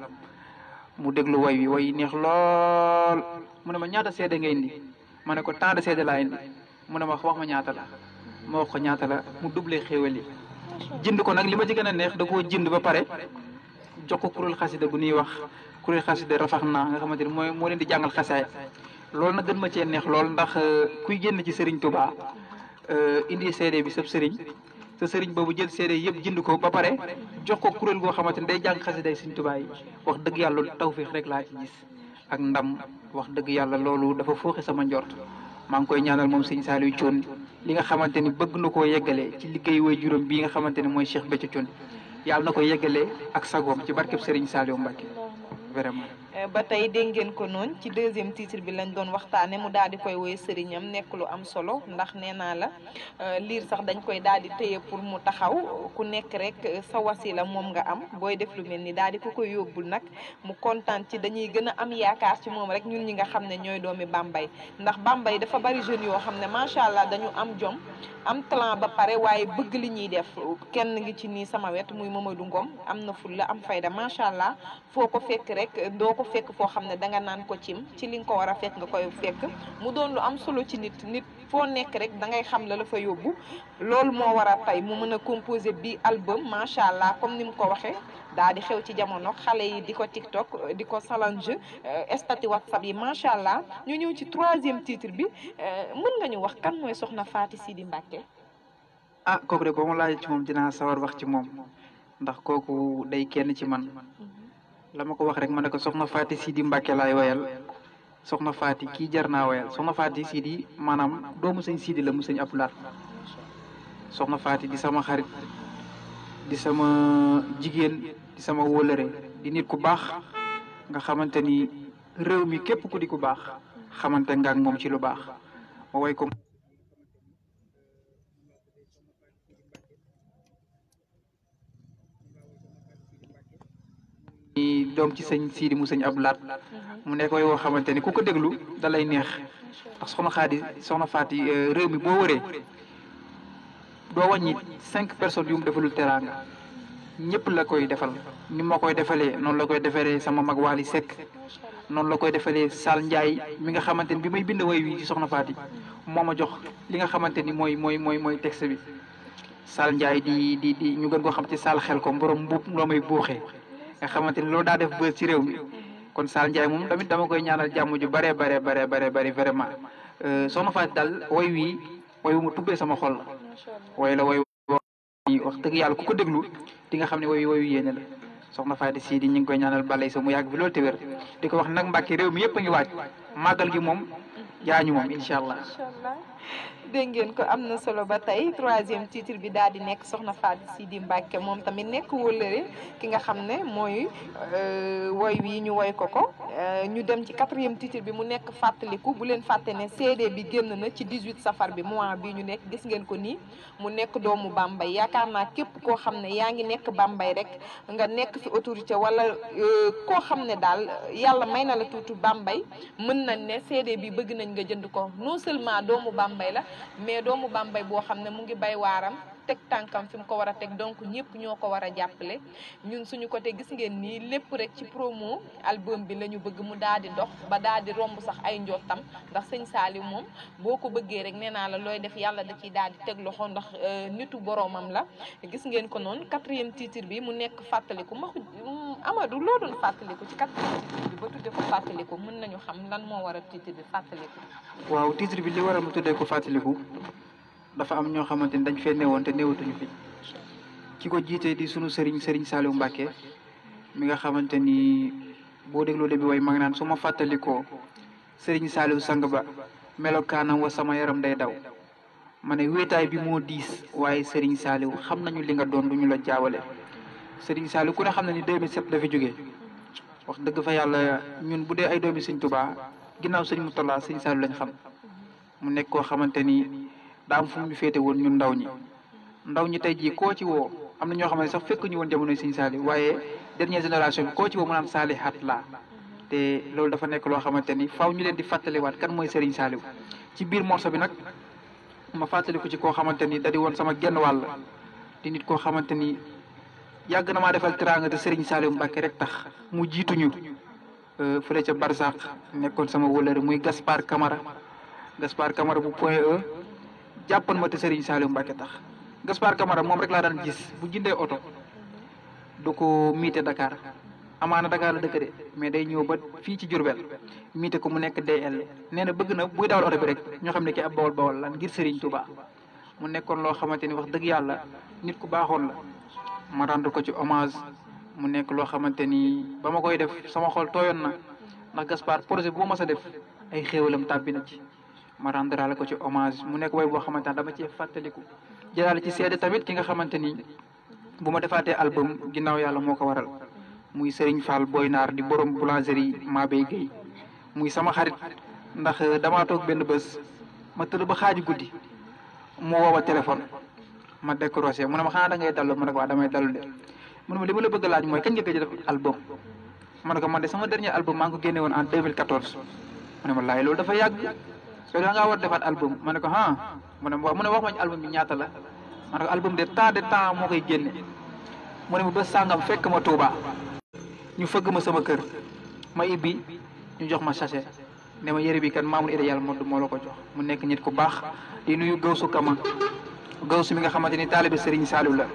mu déglu way neex lool mu ne ma ñaata CD nga indi ma ne ko tant de CD laa indi mu ne ma wax ma ñaata la ma wax ko ñaata la mu doublé xéwal yi jënd ko nag li ma ci gën a neex da koo jënd ba pare jox ko kuréel xasida gu ñuy wax kuréel xasida rafax naa nga xamante ni moo leen di jàngal xasaay loolu nag gën ma cee neex lool ndax kuy génn ci Serigne Touba indi CD bi sab Serigne sa Serigne boobu jël CD yëpp jënd ko ba pare jox ko kuréel goo xamante ni day jàng xasida Serigne Touba yi wax dëgg yàlla loolu tawfeex rek laa ci gis ak ndam wax dëgg yàlla loolu dafa fooxe sama njort maa ngi koy ñaanal moom Serigne Saliou Thioune li nga xamante ni bëgg na koo yeggalee ci liggéey way juróom bii nga xamante ni mooy Cheikh Béthio Thioune yàlla na ko yeggalee ak sagoom ci barkeb Serigne Saliou Mbacké vraiment. ba tey dégg ngeen ko noonu ci deuxième titre bi lañ doon waxtaane mu daal di koy woy sëriñam nekk lu am solo ndax nee naa la liir sax dañ koy daal di téye pour mu taxaw ku nekk rek sa wasila moom nga am booy def lu mel ni daal di ko koy yóbbul nag mu kontaan ci dañuy gën a am yaakaar ci moom rek ñun ñi nga xam ne ñooy doomi Bambey ndax Bambey dafa bari jeunes yoo xam ne macha allah dañu am jom am talent ba pare waaye bëgg li ñuy def kenn ngi ci nii sama wet muy Mamadou Ngom am na fulla am fayda macha allah foo ko fekk rek doo ko fekk foo xam ne danga naan ko cim ci li nga ko war a fekk nga koy fekk mu doon lu am solo ci nit foo nekk rek da ngay xam la fa yóbbu loolu moo war a tey mu mën a composer bi album macha allah comme ni mu ko waxee daa di xew ci jamono xale yi di ko TikTok di ko challenge statut WhatsApp yi macha allah ñu ñëw ci 3e titre bi mën nga ñu wax kan mooy soxna Faty Sidy Mbacké. ah kooku de boo ma laajee ci moom dinaa sawar wax ci moom ndax kooku day kenn ci man la ma ko wax rek ma ne ko soxna Faty Sidy Mbacké laay woyal soxna Faty kii jar naa woyal soxna Faty Sidy maanaam doomu sëñ Sidy la mu sëñ Abdoulaye soxna Faty di sama xarit di sama jigéen di sama wóolëre di nit ku baax nga xamante ni réew mi képp ku di ku baax xamante nga ak moom ci lu baax ma woy ko doom ci sëñ Sidy mu sëñ Abdoulaye mu nekk way woo xamante ni ku ko déglu da lay neex ndax soxna Faty réew mi boo wëree doo wàññi 5 personnes yu mu defalul teraanga ñëpp la koy defal ni ma koy defalee noonu la koy defalee sama mag Waly Seck noonu la koy defalee Sall Ndiaye mi nga xamante ni bi may bind way wi ci soxna Faty moo ma jox li nga xamante ni mooy texte bi Sall Ndiaye di ñu gën koo xam ci Sall xel ko borom mbuub loo may buuxee nga xamante ni loolu daa def bës ci réew mi kon Sall Ndiaye moom tamit dama koy ñaanal jàmm ju bare vraiment soxna Faty daal way wi way wu ma tubbee sama xol la way la way wax dëgg yàlla ku ko déglu di nga xam ne wayu yéene la soxna Faty Sidy ñu ngi koy ñaanal balay sa mu yàgg fi loolu te wér di ko wax nag Mbàkke réew mi yëpp a ngi waaj màggal gi moom jaañu moom incha allah. dégg ngeen ko am na solo ba tey 3e titre bi daal di nekk soxna Faty Sidy Mbacké moom tamit nekk wóllëre ki nga xam ne mooy woy wi ñu woy ko ñu dem ci 4e titre bi mu nekk fàttaliku bu leen fàtte ne CD bi génn na ci 18 safar bi mois bi ñu nekk gis ngeen ko nii mu nekk doomu Bambey yaakaar naa képp koo xam ne yaa ngi nekk Bambey rek nga nekk fi autorité wala koo xam ne daal yàlla may na la tuuti Bambey mën nañ ne CD bi bëgg nañ nga jënd ko non seulement doomu Bambey la mais doomu Bambey boo xam ne mu ngi bay waaram teg tànkam fi mu ko war a teg donc ñëpp ñoo ko war a jàppale ñun suñu côté gis ngeen nii lépp rek ci promo album bi la ñu bëgg mu daal di dox ba daal di romb sax ay njottam ndax sëñ Saliou moom boo ko bëggee rek nee naa la looy def yàlla da ciy daal di teg loxo ndax nitu boromam la gis ngeen ko noonu 4e titre bi mu nekk fàttaliku ma Amadou loo doon fàttaliku ci 4e titre bi ba tuddee ko fàttaliku mën nañu xam lan moo war a titre bi fàttaliku. waaw titre bi li waral mu tuddee ko fàttaliku dafa am ñoo xamante ni dañ fee newoon te newatuñu fi ki ko jiitee di sunu sëriñ Saliou Mbacké mi nga xamante ni boo dégloo de bi way mag naan su ma fàttalikoo sëriñ Saliou sang ba melokaanam wa sama yaram day daw ma ne wéetaay bi moo diis waaye sëriñ Saliou xam nañu li nga doon duñu la jaawale sëriñ Saliou ku ne xam na ni 2007 la fi jógee wax dëgg fa yàlla ñun bu dee ay doomi sëñ Touba ginnaaw sëñ Moutalla sëriñ Saliou lañ xam mu nekk koo xamante ni daa am fu mu féete woon ñun ndaw ñi tey jii koo ci woo am na ñoo xam ne sax fekk ñu woon jamonoy sëñ Saliou waaye dernière génération bi koo ci woo mu naan saalihaat laa te loolu dafa nekk loo xamante ni faaw ñu leen di fàttaliwaat kan mooy Serigne Saliou ci biir morceau bi nag ma fàttaliku ci koo xamante ni da di woon sama genn wàll di nit koo xamante ni yàgg na maa defal teraanga te Serigne Saliou Mbacké rek tax mu jiituñu fële ca Barzak nekkoon sama wóllëre muy Gaspard Camara bu Point E jàppoon ma te Serigne Saliou Mbacké tax Gaspard Camara moom rek laa daan gis bu jëndee oto du ko miite Dakar amaana Dakar la dëkk de mais day ñëw ba fii ci Diourbel miite ko mu nekk DL nee na bëgg na buy dawal oto bi rek ñoo xam ne ki ab bawol la ngir Serigne Touba mu nekkoon loo xamante ni wax dëgg yàlla nit ku baaxoon la ma rendre ko ci hommage mu nekk loo xamante ni ba ma koy def sama xol tooyoon na ndax Gaspard projet bu ma mës a def ay xéewalam tàbbi na ci ma rendre ko ci hommage mu nekk way boo xamante ne dama cee fàttaliku jëlaale ci seede tamit ki nga xamante ni bu ma defaatee album ginnaaw yàlla moo ko waral muy Serigne Fall Boy Naar di borom boulangerie Mabey Guèye muy sama xarit ndax damaa toog benn bés ma tëdd ba xaaji guddi mu woo ma téléphone ma décroché mu ne ma xanaa da ngay dallu ma ne ko waa damay dallu de mu ne ma li ma la bëgg a laaj mooy kañ nga gëj a def album ma ne ko man de sama dernier album maa ngi ko génne woon en 2014 mu ne ma laay loolu dafa yàgg soo da ngaa war defaat album ma ne ko mu ne wax ma album bi ñaata la ma ne ko album de temps moo koy génne mu ne ma bés sàngam fekk ma Touba ñu fëgg ma sama kër ma ibbi ñu jox ma sachet ne ma yére bi kan Mamour idéal Modou moo la ko jox mu nekk nit ku baax di nuyu Gawsu Kama Gawsu mi nga xamante ni taalibe Serigne Saliou la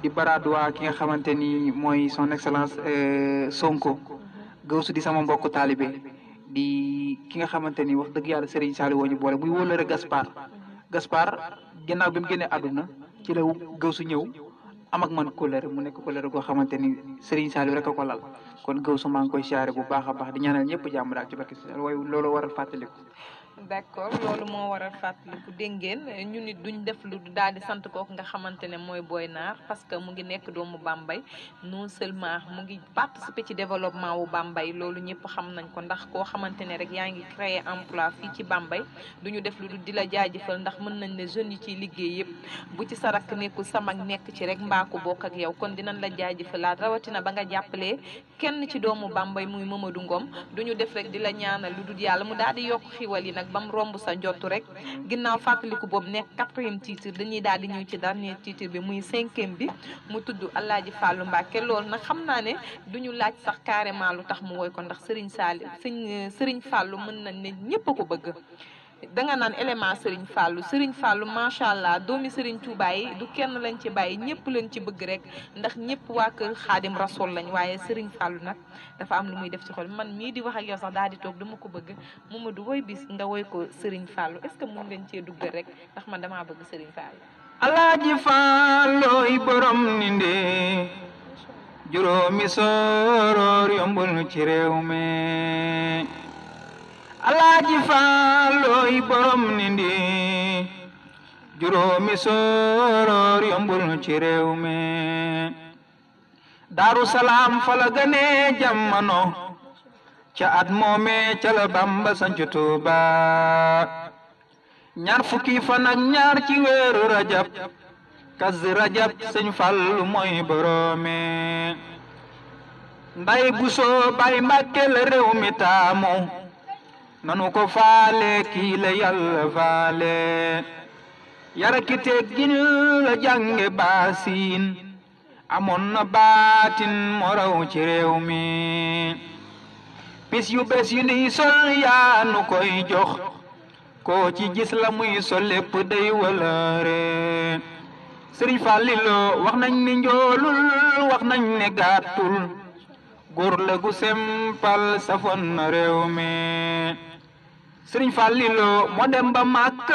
di baraduwaa ki nga xamante ni mooy son excellence Sonko Gawsu di sama mbokku taalibe di ki nga xamante ni wax dëgg yàlla Serigne Saliou woo ñu boole muy wóolare Gaspard ginnaaw bi mu génnee àdduna ci la Gawsu ñëw am ak man kóllëre mu nekk kóllëre goo xamante ni Serigne Saliou rek a ko lal kon Gawsu maa ngi koy siyaare bu baax a baax di ñaanal ñëpp jàmm daal ci barke si waaye loolu waral fàttaliku. d'accord loolu moo waral fàttaliku dégg ngeen ñu nit duñ def lu daal di sant kooku nga xamante ne mooy Boy Nar parce que mu ngi nekk doomu Bambey non seulement mu ngi participer ci développement wu Bambey loolu ñëpp xam nañ ko ndax koo xamante ne rek yaa ngi créer emploi fii ci Bambey duñu def lu di la jaajëfal ndax mën nañ ne jeunes yi ciy liggéey yëpp bu ci sa rakk nekkul sa mag nekk ci rek mbaa ko bokk ak yow kon dinañ la jaajëfalaat rawatina ba nga jàppalee kenn ci doomu Bambey muy Mamadou Ngom duñu def rek di la ñaanal lu dul yàlla mu daal di yokk xiwal yi nag bam romb sa njottu rek ginnaaw fàttaliku boobu nekk 4e titre dañuy daal di ñëw ci dernier titre bi muy 5e bi mu tudd Alaaji Fàllu Mbàkke loolu nag xam naa ne duñu laaj sax carrément lu tax mu woy ko ndax Serigne Fàllu mën nañ ne ñëpp a ko bëgg danga naan élément Serigne Fàllu macha allah doomi Serigne Touba yi du kenn lañ ci bàyyi ñëpp lañ ci bëgg rek ndax ñëpp waa kër Xaadim Rasul lañ waaye Serigne Fàllu nag dafa am lu muy def ci xol man mii di wax ak yow sax daal di toog dama ko bëgg Mamadou woy bis nga woy ko Serigne Fàllu est-ce que mën ngeen cee duggal rek ndax man damaa bëgg Serigne Fàllu. Alaaji Fàllooy borom ninde juróomi sooroor yombul ci réew mi Alaaji Fàllooy borom nindi juróomi sooroor yombul ci réew mi Daaru Salaam fa la gane jamono ca at moome ca la Bamba sanc Tuuba ñaar fukki fan ak ñaar ci weeru rajab Kazu Rajab Sëñ Fallu mooy borome nday Buso Baay Mbàkke la réew mi taamu nanu ko faale kii la yàlla faale yara ki teggin la jànge baasin amoon na baatin moo raw ci réew mi bis yu bees yu ni sol yaa nu koy jox koo ci gis la muy sol lépp day walaare Sëriñ Fàllilu wax nañ ni njoolul wax nañ ne gàttul góor la gu sempal safoon na réew mi Sëriñ Fàllilu moo dem ba màkk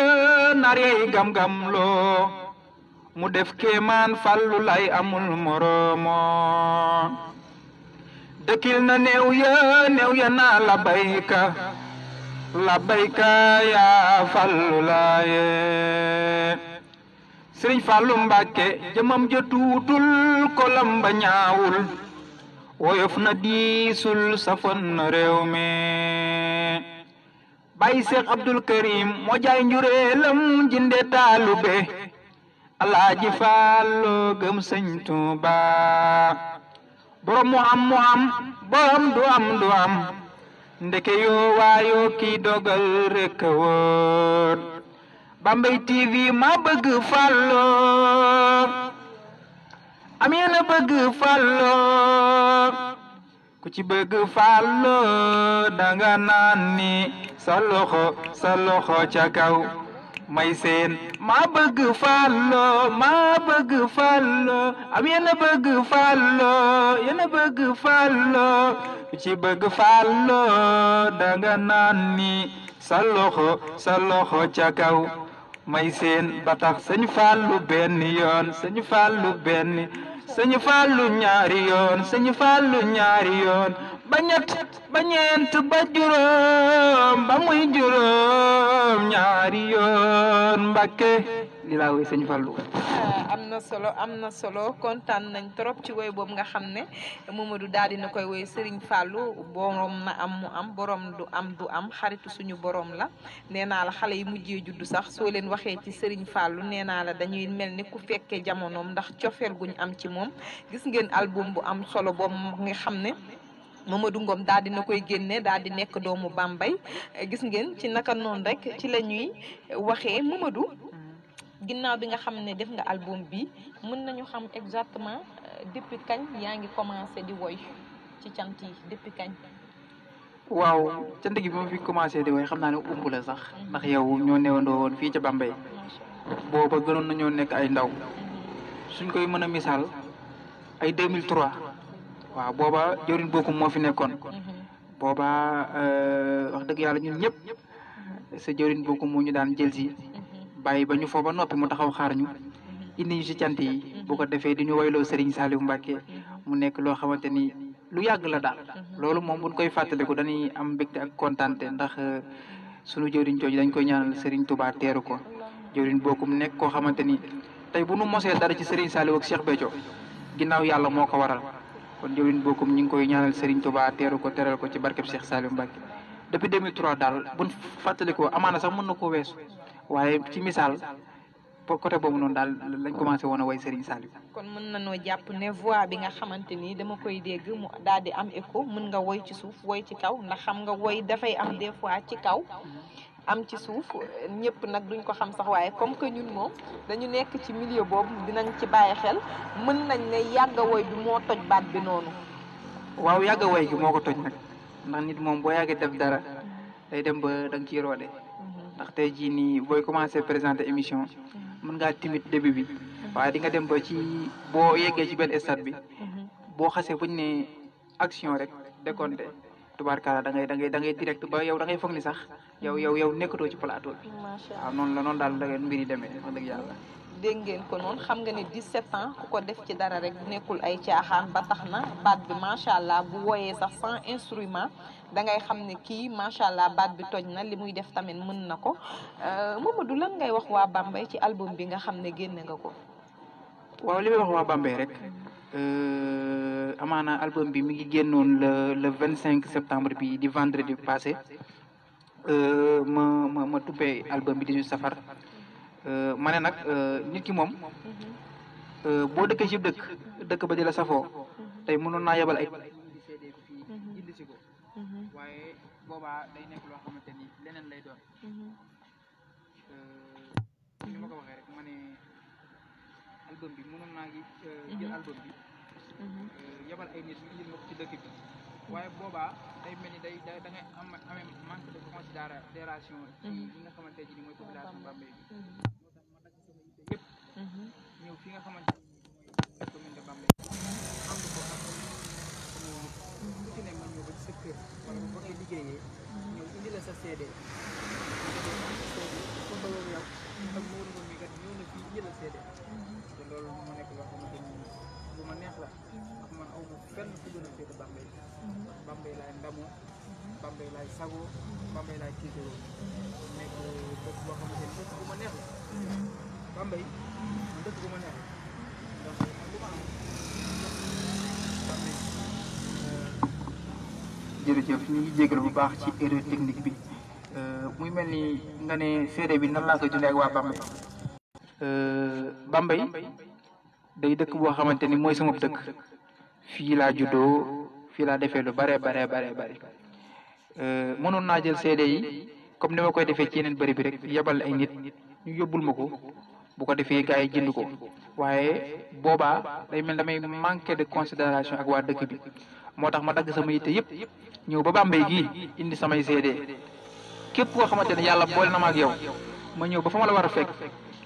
nar yey gam-gam loo mu def kéemaan Fàllu lay amul moroomo dëkkil na néew ya naa labbayka yaa Fàllu laaye Sëriñ Fàllu Mbàkke jëmam ja tuutul kolam ba ñaawul woyof na diisul safoon na réew mi Baay Seex Abdul Karim moo jaay njureelam jinde taalube Alaaji Fàllu gëm Sëñ Tuuba borom mu am borom du am ndeke yoo waayoo kii dogal rekk woon Bambey TV ma bëgg Fàllu am yéena bëgg Fàllu ku ci bëgg Fàllu danga naan ni sa loxo ca kaw may seen ma bëgg Fàllu am yéena bëgg Fàllu ku ci bëgg Fàllu danga naan ni sa loxo ca kaw may seen ba tax Sëñ Fàllu benn yoon Sëñ Fàllu ñaari yoon ba ñett ba ñeent ba juróom ba muy juróom ñaari yoon Mbàkke li laa woy Sëñ Fàllu am na solo kontaan nañ trop ci woy boobu nga xam ne Mamadou daal dina koy woy Serigne Fàllu borom na am mu am borom du am xaritu suñu borom la nee naa la xale yi mujjee juddu sax soo leen waxee ci Serigne Fàllu nee naa la dañuy mel ni ku fekkee jamonoom ndax cofeel guñ am ci moom gis ngeen album bu am solo boobu nga xam ne Mamadou Ngom daal dina koy génne daal di nekk doomu Bambey gis ngeen ci naka noonu rek ci la ñuy waxee Mamadou ginnaaw bi nga xam ne def nga album bi mën nañu xam exactement depuis kañ yaa ngi commencé di woy ci cant yi depuis kañ. waaw cant gi bi ma fi commencé di way xam naa ne umb la sax ndax yow ñoo newandoo woon fii ca Bambey booba gënoon nañoo nekk ay ndaw suñ koy mën a misaal ay 2003 waaw booba jëwriñ bokkum moo fi nekkoon booba wax dëgg yàlla ñun ñëpp sa jëwriñ bokkum moo ñu daan jël si bàyyi ba ñu foo ba noppi mu taxaw xaar ñu indi ñu si cant yi bu ko defee di ñu wayloo Serigne Saliou Mbacké mu nekk loo xamante ni lu yàgg la daal loolu moom buñ koy fàttaliku dañuy am mbégte ak kontaante ndax sunu jëwriñ jooju dañ koy ñaanal Serigne Touba teeru ko jëwriñ bokkum nekk koo xamante ni tey bu nu mosee dara ci Serigne Saliou ak Cheikh Béthio ginnaaw yàlla moo ko waral kon jëwriñ bokkum ñu ngi koy ñaanal Serigne Touba teeru ko teral ko ci barkeb Cheikh Saliou Mbacké depuis 2003 daal buñ fàttalikoo amaana sax mën na koo weesu waaye ci misaal côté boobu noonu daal lañ commencé woon a way Serigne Saliou. kon mën nañoo jàpp ne voix bi nga xamante ni dama koy dégg mu daal di am écho mën nga woy ci suuf woy ci kaw ndax xam nga woy dafay am des fois ci kaw am ci suuf ñëpp nag duñ ko xam sax waaye comme que ñun moom dañu nekk ci milieu boobu dinañ ci bàyyi xel mën nañ ne yàgg a woy bi moo toj baat bi noonu. waaw yàgg a woy gi moo ko toj nag ndax nit moom boo yàggee def dara day dem ba da nga ciy roode ndax tey jii nii booy commencé présenter émission mën ngaa timit début bi waaye di nga dem ba ci boo yeggee ci benn stade bi boo xasee buñ ne action rek décompté tubaarkalla da ngay direct ba yow da ngay foog ni sax yow nekkatoo ci plateau bi. macha waaw noonu la noonu daal da ngeen mbir yi demee wax dëgg yàlla. dégg ngeen ko noonu xam nga ne 17 ans ku ko def ci dara rek nekkul ay caaxaan ba tax na baat bi macha allah bu wooyee sax sans instrument da ngay xam ne kii macha allah baat bi toj na li muy def tamit mën na ko Mamadou lan ngay wax waa Bambey ci album bi nga xam ne génne nga ko. waaw li may wax waa Bambey rek amaana album bi mi ngi génnoon le 25 septembre bi di vendredi passé ma tuppee album bi 18 safar. ma ne nag nit ki moom boo dëkkee ci dëkk ba di la safoo tey mënoon naa yebal ay indi si ko waaye boobaa day nekk loo xamante ni leneen lay doon ni ma ko waxee rek ma ne album bi mënoon naa ngi jël album bi yebal ay nit ñu indil ma ko ci dëkk bi waaye boobaa day mel ni da ngay amee manque de considération ci li nga xamante ni mooy population Bambey bi yëpp ñëw fi nga xamante ni mooy commune de Bambey am ko ak ku ci ne ma ñëw ba ci sa kër wala bu bëggee liggéeyee ñëw indi la sa CD ko bëggoon yow ak Mourou Ngom mi kat ñëw na fii indi la CD te loolu moo nekk loo xamante ni lu ma neex la ndax man aw ma fenn fu gën a féete Bambey Bambey laay ndamoo Bambey laay sagoo Bambey laay tiitaroo nekk dëkk boo xamante ni dëkk bu ma neex la Bambey man dëkk bu ma neex ndax man bu ma am Bambey. jërëjëf ñu ngi jégal bu baax ci erreur technique bi muy mel ni nga ne CD bi nan laa koy dundee ak waa Bambey. Bambey day dëkk boo xamante ni mooy sama dëkk fii laa juddoo fii laa defee lu bare mënoon naa jël CD yi comme ni ma koy defee ci yeneen bëri bi rek yebal ay nit ñu yóbbul ma ko bu ko defee gars yi jënd ko waaye boobaa day mel damay manqué de considération ak waa dëkk bi moo tax ma dagg sama yitte yëpp ñëw ba Bambey gii indi samay CD képp koo xamante ne yàlla boole na ma ak yow ma ñëw ba fa ma la war a fekk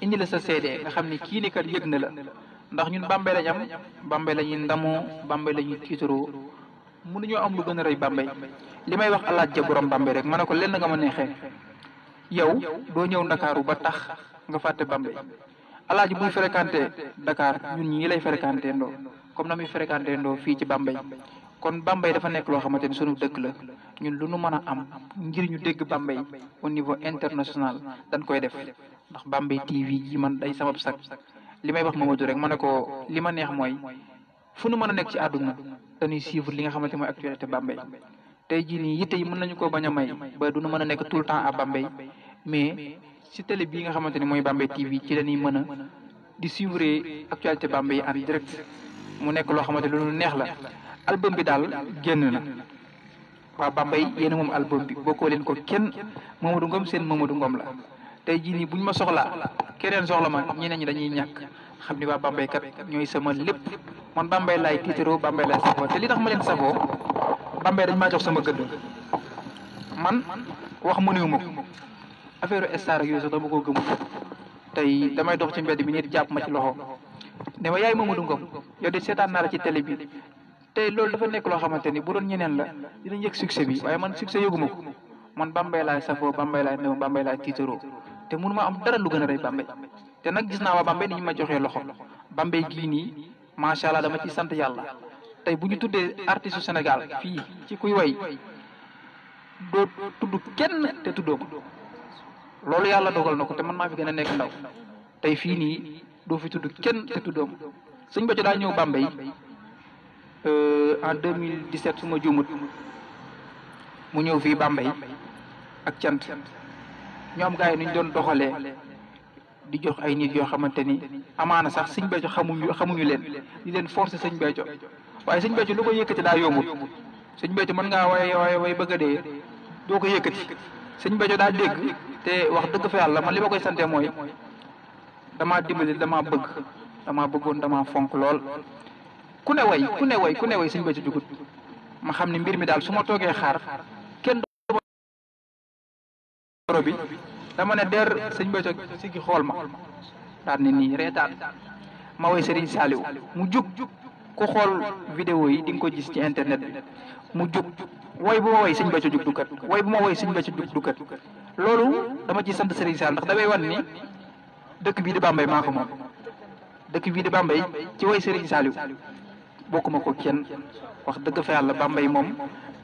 indi la sa CD nga xam ni kii ni kat yëg na la ndax ñun Bambey lañ am Bambey la ñuy ndamoo Bambey la ñuy tiitaroo mënuñoo am lu gën a rëy Bambey li may wax alaaj ja borom Bambey rek ma ne ko lenn nga ma neexee yow doo ñëw Ndakaaru ba tax nga fàtte Bambey alaaji buy fréquenté Dakar ñun ñii lay fréquenté ndoo comme na muy fréquenté ndoo fii ci Bambey kon Bambey dafa nekk loo xamante ni sunu dëkk la ñun lu nu mën a am ngir ñu dégg Bambey au niveau international dañ koy def ndax Bambey TV ji man day sabab sak li may wax Mamadou rek ma ne ko li ma neex mooy fu nu mën a nekk ci àdduna dañuy suivre li nga xamante mooy actualité Bambey tey jii nii yitte yi mën nañu koo bañ a may ba du nu mën a nekk tout le temps à Bambey mais ci télé bii nga xamante ni mooy Bambey TV ci la ñuy mën a di suivre actualité Bambey en direct mu nekk loo xamante lu neex la album bi daal génn na waa Bambey yéen moom album bi bokkoo leen ko kenn Mamadou Ngom seen Mamadou Ngom la tey jii nii buñ ma soxlaa keneen soxla ma ñeneen ñi dañuy ñàkk xam ni waa Bambey kat ñooy sama lépp man Bambey laay tiitaroo Bambey laay safoo te li tax ma leen safoo Bambey dañ maa jox sama gëdd man wax mënewuma ko affaire star ak yooyu sax dama koo gëmul tey damay dox ci mbedd bi nit jàpp ma ci loxo ne ma yaay Mamadou Ngom yow de seetaan naa la ci télé bi tey loolu dafa nekk loo xamante ni bu doon ñeneen la dinañ yëg succès bi waaye man succès yëguma ko man Bambey laay safoo Bambey laay néew Bambey laay tiitaroo te mënu ma am dara lu gën a rey Bambey te nag gis naa waa Bambey ni ñu ma joxee loxo Bambey gii nii macha allah dama ciy sant yàlla tey bu ñu tuddee artiste Sénégal fii ci kuy way doo tudd kenn te tuddoo ma loolu yàlla dogal na ko te man maa fi gën a nekk ndaw tey fii nii doo fi tudd kenn te tuddoo ma sëñ Béthio daa ñëw Bambey en 2017 su ma juumut mu ñëw fii Bambey ak cant ñu am gars yi nuñ doon doxalee di jox ay nit yoo xamante ni amaana sax sëñ Béthio xamuñu leen di leen forcer sëñ Béthio waaye sëñ Béthio lu ko yëkkati daa yombut sëñ Béthio mën ngaa way bëgg a dee doo ko yëkkati sëñ Béthio daa dégg te wax dëgg fa yàlla man li ma koy sante mooy damaa dimbali damaa bëggoon damaa fonk lool ku ne way sëñ Béthio jugut ma xam ne mbir mi daal su ma toogee xaar kenn doro bi dama ne der sëñ Béthio si gi xool ma daal ne nii reetaan ma way Serigne Saliou mu jug ku xool vidéo yi di nga ko gis ci internet bi mu jug way bu ma way sëñ Béthio jug du kat way bu ma way sëñ Béthio jug du kat loolu dama ci sant Serigne Saliou ndax damay wan ni dëkk bii di Bambey maa ko moom dëkk bii di Bambey ci way Serigne Saliou bokkuma ko kenn wax dëgg fa yàlla Bambey moom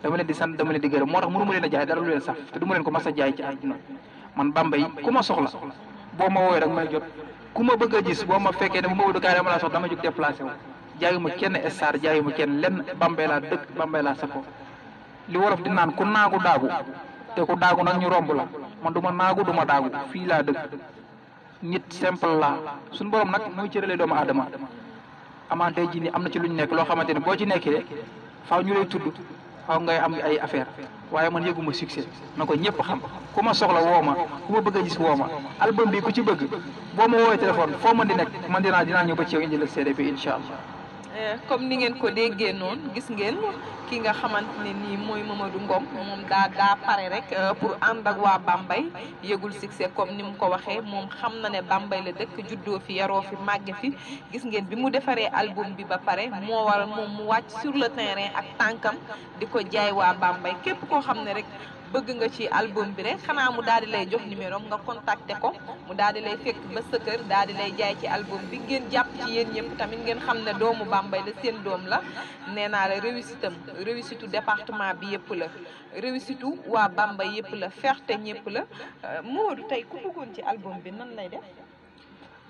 dama leen di sant dama leen di gërëm moo tax mënu ma leen a jaay dara lu leen saf te du ma leen ko mas a jaay ci àdduna man Bambey ku ma soxla boo ma woowee rek may jot ku ma bëgg a gis boo ma fekkee ne bu ma wóodu kaay dama laa soxla dama jóg déplacé wu jaayuma kenn star jaayuma kenn lenn Bambey laa dëkk Bambey laa safoo li wolof di naan ku naagu daagu te ku daagu nag ñu romb la man du ma naagu du ma daagu fii laa dëkk nit simple laa suñu borom nag mooy cëralee doomu aadama amaan tey jii nii am na ci lu ñu nekk loo xamante ne boo ci nekkee faaw ñu lay tudd faaw ngay am ay affaire waaye man yëguma succès na ko ñëpp xam ku ma soxla woo ma ku ma bëgg a gis woo ma album bi ku ci bëgg boo ma woowee téléphone foo mën di nekk man dinaa ñëw ba ci yow indi la CD bi incha allah. comme ni ngeen ko déggee noonu gis ngeen ki nga xamante ne nii mooy Mamadou Ngom moom daa pare rek pour ànd ak waa Bambey yëgul succès comme ni mu ko waxee moom xam na ne Bambey la dëkk juddoo fi yaroo fi màgge fi gis ngeen bi mu defaree album bi ba pare moo waral moom mu wàcc sur le terrain ak tànkam di ko jaay waa Bambey képp koo xam ne rek bëgg nga ci album bi rek xanaa mu daal di lay jox numéro nga contacté ko mu daal di lay fekk ba sa kër daal di lay jaay ci album bi ngeen jàpp ci yéen ñëpp tamit ngeen xam ne doomu Bambey la seen doom la nee naa la réussite département bi yëpp la réussite waa Bambey yëpp la fierté ñëpp la Modou tey ku bëggoon ci album bi nan lay def.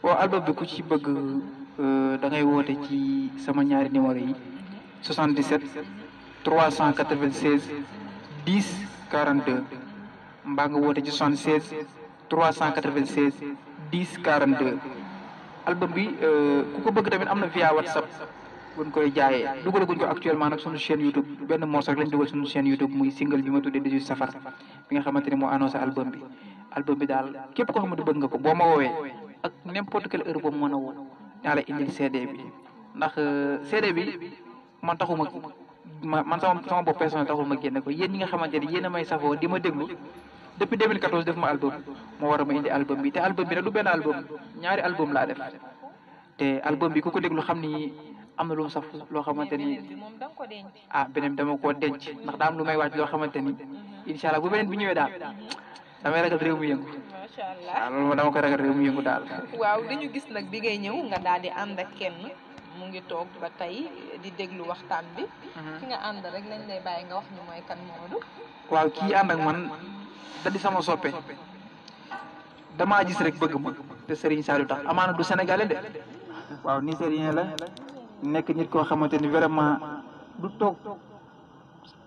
waaw album bi ku ci bëgg da ngay woote ci sama ñaari numéro yi 77 396 10 42 mbaa nga woote ci 76 396 10 42 album bi ku ko bëgg tamit am na via WhatsApp buñ koy jaayee dugalaguñ ko actuellement nag suñu chaîne YouTube benn morceau rek lañ dugal suñu chaîne YouTube muy single bi ma tuddee 18 safar bi nga xamante ni moo annoncé album bi daal képp koo xamante bëgg nga ko boo ma woowee ak n'importe quelle heure boobu mën a woo naa la indil CD bi ndax CD bi man taxuma man sama bopp personnel taxul ma génne ko yéen ñi nga xamante ni yéen a may safoo di ma déglu depuis 2014 def ma album moo war a ma indi album bi te album bi nag du benn album ñaari album laa def te album bi ku ko déglu xam ni am na lu mu saf loo xamante ni beneen dama koo denc ndax daa am lu may wàcc loo xamante ni incha allah bu beneen bi ñëwee daal damay ragal réew mu yëngu. macha allah waaw loolu moom dama koy ragal réew mu yëngu daal. waaw dañu gis nag bi ngay ñëw nga daal di ànd ak kenn mu ngi toog ba tey di déglu waxtaan bi. ki nga ànd rek lañ lay bàyyi nga wax ni mooy kan Modou. waaw kii ànd ak man da di sama soppe damaa gis rek bëgg ma te Serigne Saliou tax amaana du sénégalais de waaw nigérien la nekk nit koo xamante ni vraiment du toog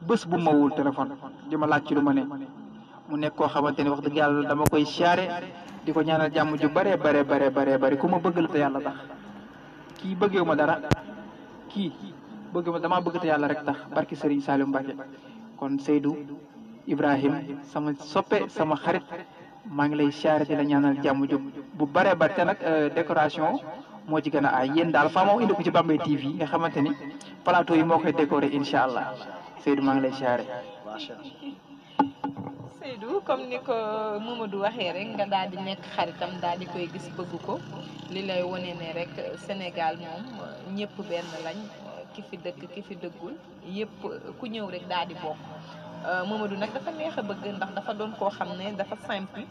bés bu ma wul téléphone di ma laaj ci lu ma ne mu nekk koo xamante ni wax dëgg yàlla dama koy siyaare di ko ñaanal jàmm ju bare ku ma bëgg la te yàlla tax kii bëggeewu ma dara kii bëgg ma damaa bëgg te yàlla rek tax barki Serigne Saliou Mbacké kon Seydou Ibrahim sama soppe sama xarit maa ngi lay siyaare di la ñaanal jàmm ju bu bare te nag décoration moo ci gën a aay yéen daal faa moo indi ko ci Bambey TV nga xamante ni plateau yi moo koy décoré incha allah Seydou maa ngi lay siyaare. Hamidou comme ni ko Mamadou waxee rek nga daal di nekk xaritam daal di koy gis bëgg ko li lay wone ne rek Sénégal moom ñëpp benn lañ ki fi dëkk ki fi dëggul yëpp ku ñëw rek daal di bokk Mamadou nag dafa neex a bëgg ndax dafa doon koo xam ne dafa simple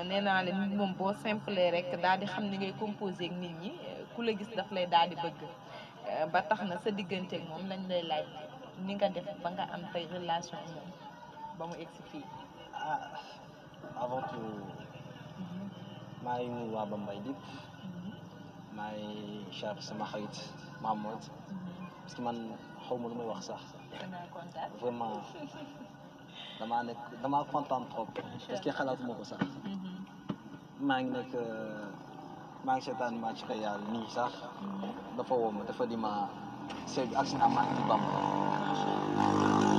nee naa la nit moom boo simple rek daal di xam ni ngay composé ak nit ñi ku la gis daf lay daal di bëgg ba tax na sa diggante ak moom lañ lay laaj ni nga def ba nga am tey relation ak moom ba mu egsi fii. Avant tout maa ngi nuyu waa Bambey dip maa ngi char sama xarit Mahmoud parce que man xaw ma lu may wax sax vraiment damaa kontaan trop parce que xalaatuma ko sax maa ngi seetaan match Real nii sax dafa woo ma dafa di ma seet bi accident maa ngi ci Bambey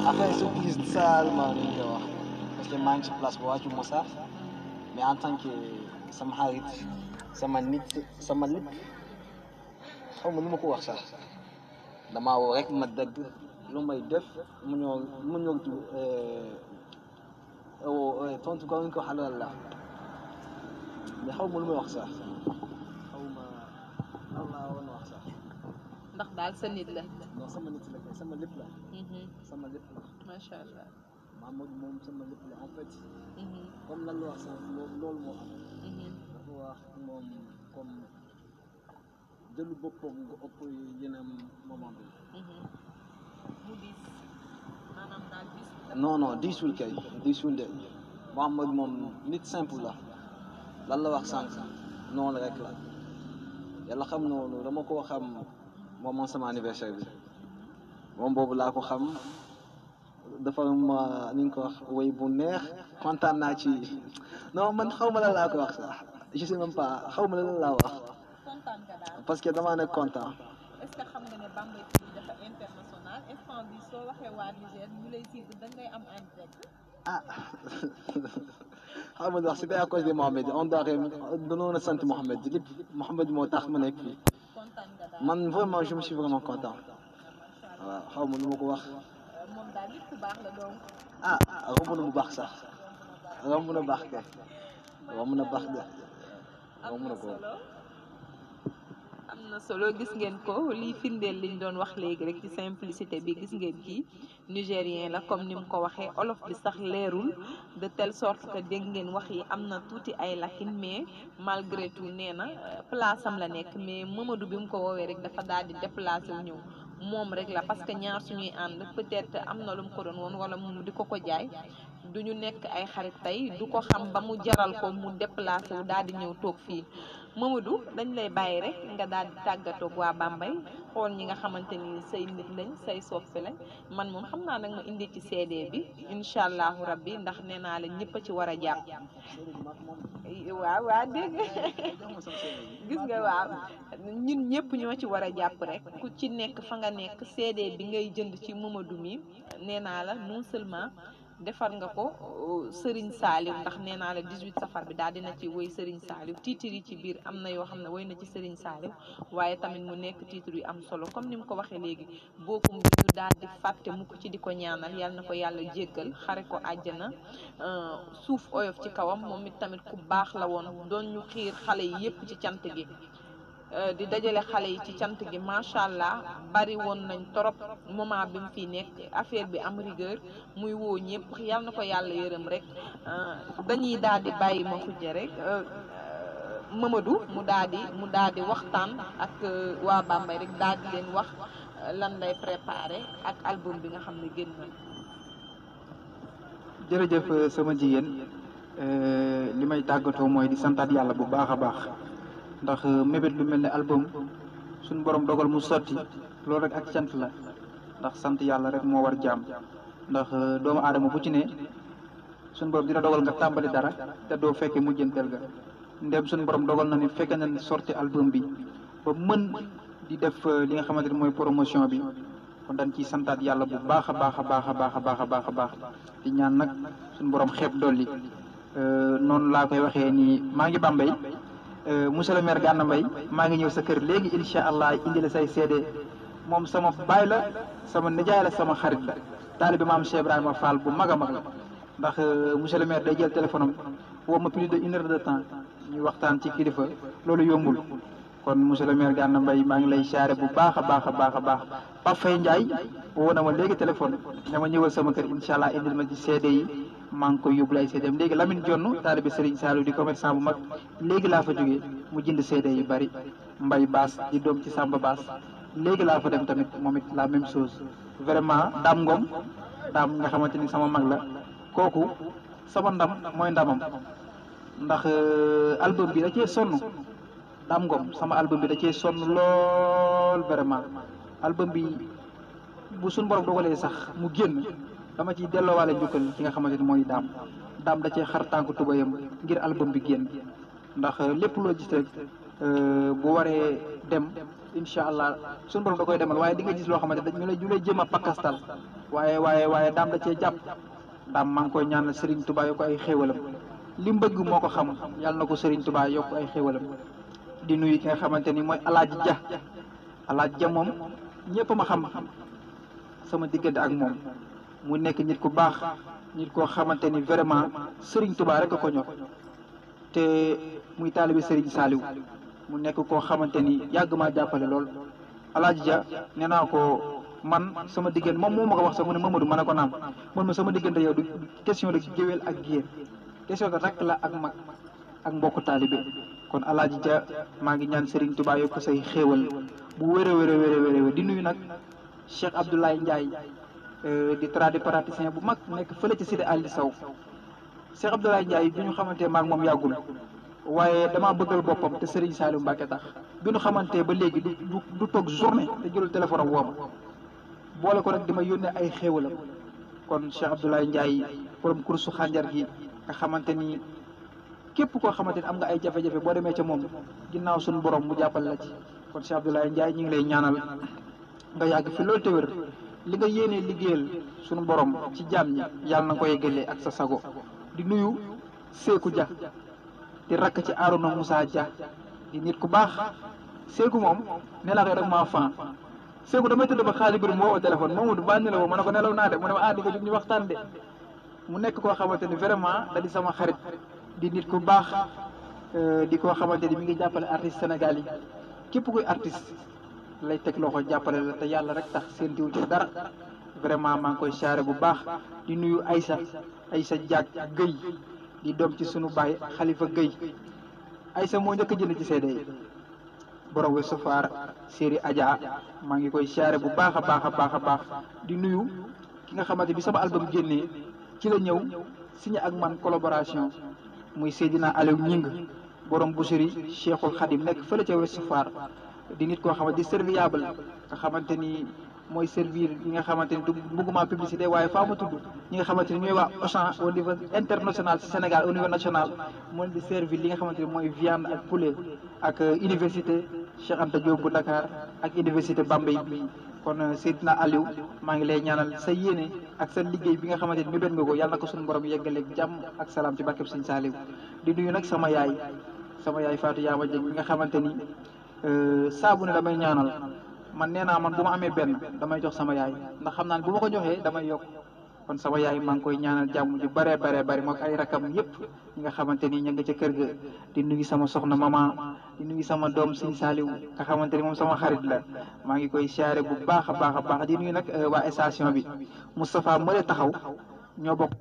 après surprise seulement ni nga wax parce que maa ngi ci place bu wàccu ma sax mais en tant que sama xarit sama nit sama lépp xaw ma nu ma ko wax sax damaa woo rek ma dëgg lu may def mu ñëw tontu ko ñu ko xalal la mais xaw ma lu may wax sax xaw ma la woon wax sax ndax daal sa nit la. non sama nit la kay sama lépp la. sama lépp la. macha allah. Mamadou moom sama lépp la en fait. comme lan la wax sax loolu moo am. dafa wax moom comme jëlu boppam nga ëpp yeneen moment bi. mu diis maanaam daal diis. non diisul kay diisul de Mamadou moom nit simple la lan la wax sànq noonu rek la yàlla xam noonu dama ko xam moom sama anniversaire bi moom boobu laa ko xam dafa ma ni nga ko wax woy bu neex kontaan naa ci non man xaw ma la laa ko wax sax je sais même pas xaw ma la laa wax parce que damaa nekk content. est-ce que xam nga ne Bambey TV dafa international instant bi soo waxee waa Niger ñu lay suivre dañ lay am en direct. xam nga wax c'était à cause de Mohamed on doit a sant Mohamed lépp Mohamed moo tax ma nekk fii man vraiment je me suis vraiment content waaw xaw ma nu ma ko wax. moom daal nit ku baax la donc. romb na bu baax sax romb na baax kay romb na baax de romb na ko. am na solo gis ngeen ko liy firndeel liñ doon wax léegi rek ci simplicité bi gis ngeen kii nigérien la comme ni mu ko waxee olof bi sax leerul de telle sorte que dégg ngeen wax yi am na tuuti ay lakin mais malgré tout nee na place am la nekk mais Mamadou bi mu ko woowee rek dafa daal di déplacé wu ñëw moom rek la parce que ñaar suñuy ànd peut-être am na lu mu ko doon woon wala mu di ko jaay du ñu nekk ay xarit tey du ko xam ba mu jaral ko mu déplacé wu daal di ñëw toog fii Mamadou dañ lay bàyyi rek nga daal di tàggatoog waa Bambey xool ñi nga xamante ni say nit lañ say soppi lañ man moom xam naa nag ma indi ci CD bi incha allahu rabbi ndax nee naa la ñëpp a ci war a jàpp waaw dégg gis nga waaw ñun ñëpp ñoo ci war a jàpp rek ku ci nekk fa nga nekk CD bi ngay jënd ci Mamadou mi nee naa la non seulement defar nga ko Serigne Saliou ndax nee naa la 18 safar bi daal dina ci woy Serigne Saliou titre yi ci biir am na yoo xam ne woy na ci Serigne Saliou waaye tamit mu nekk titre yu am solo comme ni mu ko waxee léegi bokkum bi ñu daal di fàtte mu ko ci di ko ñaanal yal na ko yàlla jéggal xare ko àjjana suuf oyof ci kawam moom it tamit ku baax la woon doon ñu xiir xale yi yépp ci cant gi di dajale xale yi ci cant gi macha allah bari woon nañ trop moment bi mu fi nekk affaire bi am rigueur muy woo ñëpp yal na ko yàlla yërëm rek dañuy daal di bàyyi ma xujja rek Mamadou mu daal di waxtaan ak waa Bambey rek daal di leen wax lan lay préparé ak album bi nga xam ne génn na. jërëjëf sama jigéen li may tàggatoo mooy di santaat yàlla bu baax a baax. ndax mébét lu mel ne album suñu borom dogal mu sotti loolu rek ak cant la ndax sant yàlla rek moo war jaam ndax doomu aadama bu ci ne suñu borom dina dogal nga tàmbali dara te doo fekkee mujjanteel ga ndem suñu borom dogal na ni fekke na sorti album bi ba mën di def li nga xamante ni mooy promotion bi kon dañ ciy santaat yàlla bu baax a baax a baax a baax a baax a baax a baax di ñaan nag suñu borom xeeb dolli noonu laa koy waxee nii maa ngi Bambey monsieur le maire Gana Mbaye maa ngi ñëw sa kër léegi incha allah indi la say CD moom sama baay la sama nijaay la sama xarit la taalibe maam Cheikh Ibrahima Fall bu mag a mag la ndax monsieur le maire day jël téléphone am woo ma plus de une heure de temps ñu waxtaan ci kilifa loolu yombul kon monsieur le maire Gana Mbaye maa ngi lay siyaare bu baax a baax a baax a baax Pape Faye Ndiaye woo na ma léegi téléphone dama ñëwal sama kër incha allah indil ma ci CD yi maa ngi koy yóbbul ay CD léegi Lamine Jonn taalibe Serigne Saliou di commerçant bu mag léegi laa fa jógee mu jënd CD yu bari Mbaye Baas di doom ci Samba Baas léegi laa fa dem tamit moom it la même chose vraiment Dame Ngom Dame nga xamante ni sama mag la kooku sama ndam mooy ndamam ndax album bi da cee sonn Dame Ngom sama album bi da cee sonn lool vraiment album bi bu suñ borom dogalee sax mu génn dama ciy delloowaale njukkal ki nga xamante ni mooy Dame da cee xar tànk tubayam ngir album bi génn ndax lépp loo gis rek bu waree dem incha allah suñu borom da koy demal waaye di nga gis loo xamante ne ñu lay jëm a pakastal waaye Dame da cee jàpp Dame maa ngi koy ñaanal Serigne Touba yokk ay xéewalam li mu bëgg moo ko xam yàlla na ko Serigne Touba yokk ay xéewalam di nuyu ki nga xamante ni mooy Alaaji Dia moom ñëpp ma xam sama diggante ak moom mu nekk nit ku baax nit koo xamante ni vraiment Serigne Touba rek a ko ñor te muy taalibe Serigne Saliou mu nekk koo xamante ni yàgg maa jàppale lool Alaaji Dia nee naa ko man sama diggante moom moo ma ko wax sax mu ne Mamadou ma ne ko naam man ma sama diggante yow du question de géwél ak géer question de rakk la ak mag ak mbokku taalibe kon Alaaji Dia maa ngi ñaan Serigne Touba yokk say xéewal bu wér a wér di nuyu nag Cheikh Abdoulaye Ndiaye di tradipraticien bu mag nekk fële ci cité Ali Sow Cheikh Abdoulaye Ndiaye bi ñu xamante maag moom yàggul waaye damaa bëggal boppam te Serigne Saliou Mbacké tax bi ñu xamante ba léegi du toog journée te jëlul téléphone am wooma boole ko rek di ma yónnee ay xéewalam kon Cheikh Abdoulaye Ndiaye borom kursu xànjar gi nga xamante ni képp koo xamante ni am nga ay jafe-jafe boo demee ca moom ginnaaw suñu borom mu jàppale la ci kon Cheikh Abdoulaye Ndiaye ñu ngi lay ñaanal nga yàgg fi loolu te wér li nga yéenee liggéeyal suñu borom ci jaam ñi yàlla na ko yeggalee ak sa sago di nuyu Seeku Dia di rakk ci Arouna Moussa Dia di nit ku baax Seeku moom ne laa koy rek maa fan Seeku damay tëdd ba xaalis bëri mu woo téléphone Mamadou ba nelaw ma ne ko nelaw naa de mu ne ma di ko jóg ñu waxtaan de mu nekk koo xamante ni vraiment da di sama xarit di nit ku baax di koo xamante ni mi ngi jàppale artiste Sénégal yi képp kuy artiste lay teg loxo jàppale la te yàlla rek tax seen diw ci dara vraiment maa ngi koy siyaare bu baax di nuyu Aïssa Diak Guèye di doom ci sunu baay Khalifa Guèye Aïssa moo njëkk a jënd ci CD yi borom we sofar série Adja maa ngi koy siyaare bu baax a baax di nuyu ki nga xamante bi sama album génnee ci la ñëw signé ak man collaboration muy Seydina Aliou Ñing borom boucherie Cheikhul Khadim nekk fële ca Ouest Foire di nit koo xamante di serviable nga xamante ni mooy servir ñi nga xamante ni du bëgguma publicité waaye faa ma tudd ñi nga xamante ni ñooy waa Auchan au niveau international ci Sénégal au niveau national mooy di servir li nga xamante ni mooy viande ak poulet ak université Cheikh Anta Diop bu Dakar ak université Bambey bi kon Seydina Aliou maa ngi lay ñaanal sa yéene ak sa liggéey bi nga xamante ni mi doon nga ko yàlla na ko suñu borom yeggaleeg jàmm ak salaam ci barkeb Sëñ Saliou di nuyu nag sama yaay Fatou Yaama Dieng bi nga xamante ni saabu ne damay ñaanal man nee naa man bu ma amee benn damay jox sama yaay ndax xam naa ne bu ma ko joxee damay yokk kon sama yaay maa ngi koy ñaanal jàmm ju bare mook ay rakam yëpp ñi nga xamante ni ña nga ca kër ga di nuyu sama soxna mama di nuyu sama doom Sëñ Saliou nga xamante ni moom sama xarit la maa ngi koy siyaare bu baax a baax di nuyu nag waa station bi Moustapha Male taxaw ñoo bokk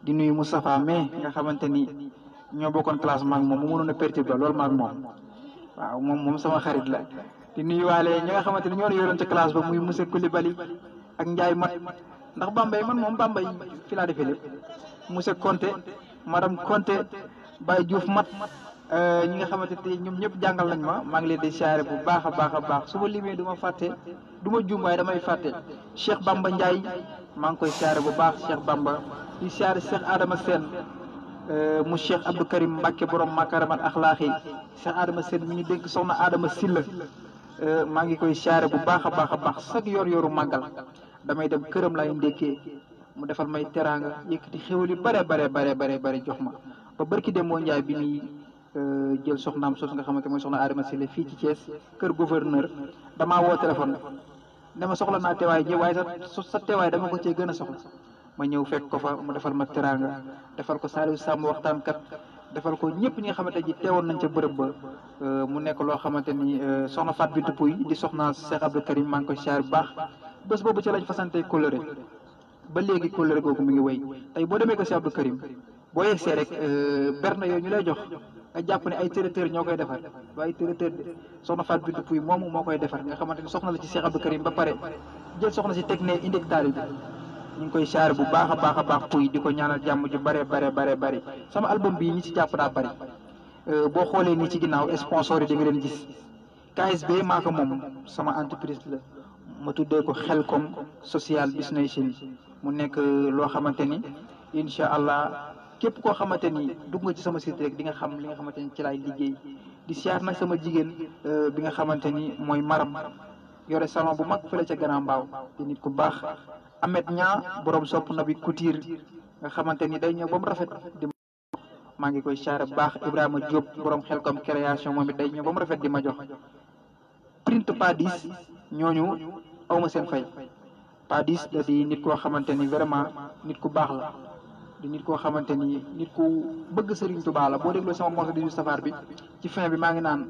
di nuyu Moustapha mais nga xamante ni ñoo bokkoon classe maag moom mu mënoon a perturber loolu maag moom waaw moom sama xarit la di nuyu waale ñi nga xamante ni ñoo yoroon ca classe ba muy monsieur Koulibaly ak Ndiaye Mat ndax Bambey man moom Bambey fi laa defee lépp monsieur Conté madame Conté Baye Diouf Mat ñi nga xamante ni ñoom ñëpp jàngal nañ maa ngi leen di siyaare bu baax a baax su ma limee du ma fàtte du ma juum waaye damay fàtte Cheikh Bamba Ndiaye maa ngi koy siyaare bu baax Cheikh Bamba di siyaare Cheikh Adama Sène mu Cheikh Abdou Karim Mbacke borom makaramat axlaaxi Cheikh Adama Sène mi ñu dénk soxna Adama Silla maa ngi koy siyaare bu baax a baax chaque yoru màggal damay dem këram lay ndékkee mu defal may teraanga yëkkati xéwal yu bare jox ma ba barki Demba Ndiaye bi muy jël soxnaam sos nga xamante mooy soxna Adama Sile fii ci Thiès kër gouverneur damaa woo téléphone ne ma soxla naa teewaay ñëw waaye sa teewaay dama ko cee gën a soxla ma ñëw fekk ko fa mu defal ma teraanga defal ko Saliou Samb waxtaankat defal ko ñëpp ñi nga xamante ji teewoon nañ ca bërëb ba mu nekk loo xamante ni soxna Fat Bintou Pouy di soxna Cheikh Abdou Karim maa ngi koy siyaar bu baax bés boobu ci lañ fasante coloré ba léegi coloré googu mi ngi wéy tey boo demee ko Cheikh Abdou Karim boo yegsee rek berne yooyu ñu lay jox nga jàpp ne ay traiteur ñoo koy defar waaye traiteur de soxna Fat Bintou Pouy moomu moo koy defar nga xamante ni soxna la ci Cheikh Abdou Karim ba pare jël soxna si teg ne indi taali bi ñu ngi koy siyaar bu baax a baax Pouy di ko ñaanal jàmm ju bare sama album bii ñi ci jàpp daa bari boo xoolee nii ci ginnaaw sponsor yi di nga leen gis KSB maa ko moom sama entreprise la ma tuddee ko Xelcom social business mu nekk loo xamante ni incha allah képp koo xamante ni dugg nga ci sama site rek di nga xam li nga xamante ni ci laay liggéey di siyaar nag sama jigéen bi nga xamante ni mooy Maram yore salon bu mag fële ca Grand Mbaaw di nit ku baax Ahmed Ñaa borom sopp na bi couture nga xamante ni day ñëw ba mu rafet di maa ngi koy siyaare bu baax Ibrahima Diop borom Xelcom création moom it day ñëw ba mu rafet di ma jox print Padis ñooñu awma seen fay Padis da di nit koo xamante ni vraiment nit ku baax la di nit koo xamante ni nit ku bëgg Serigne Touba la boo dégloo sama morceau 18 safar bi ci fin bi maa ngi naan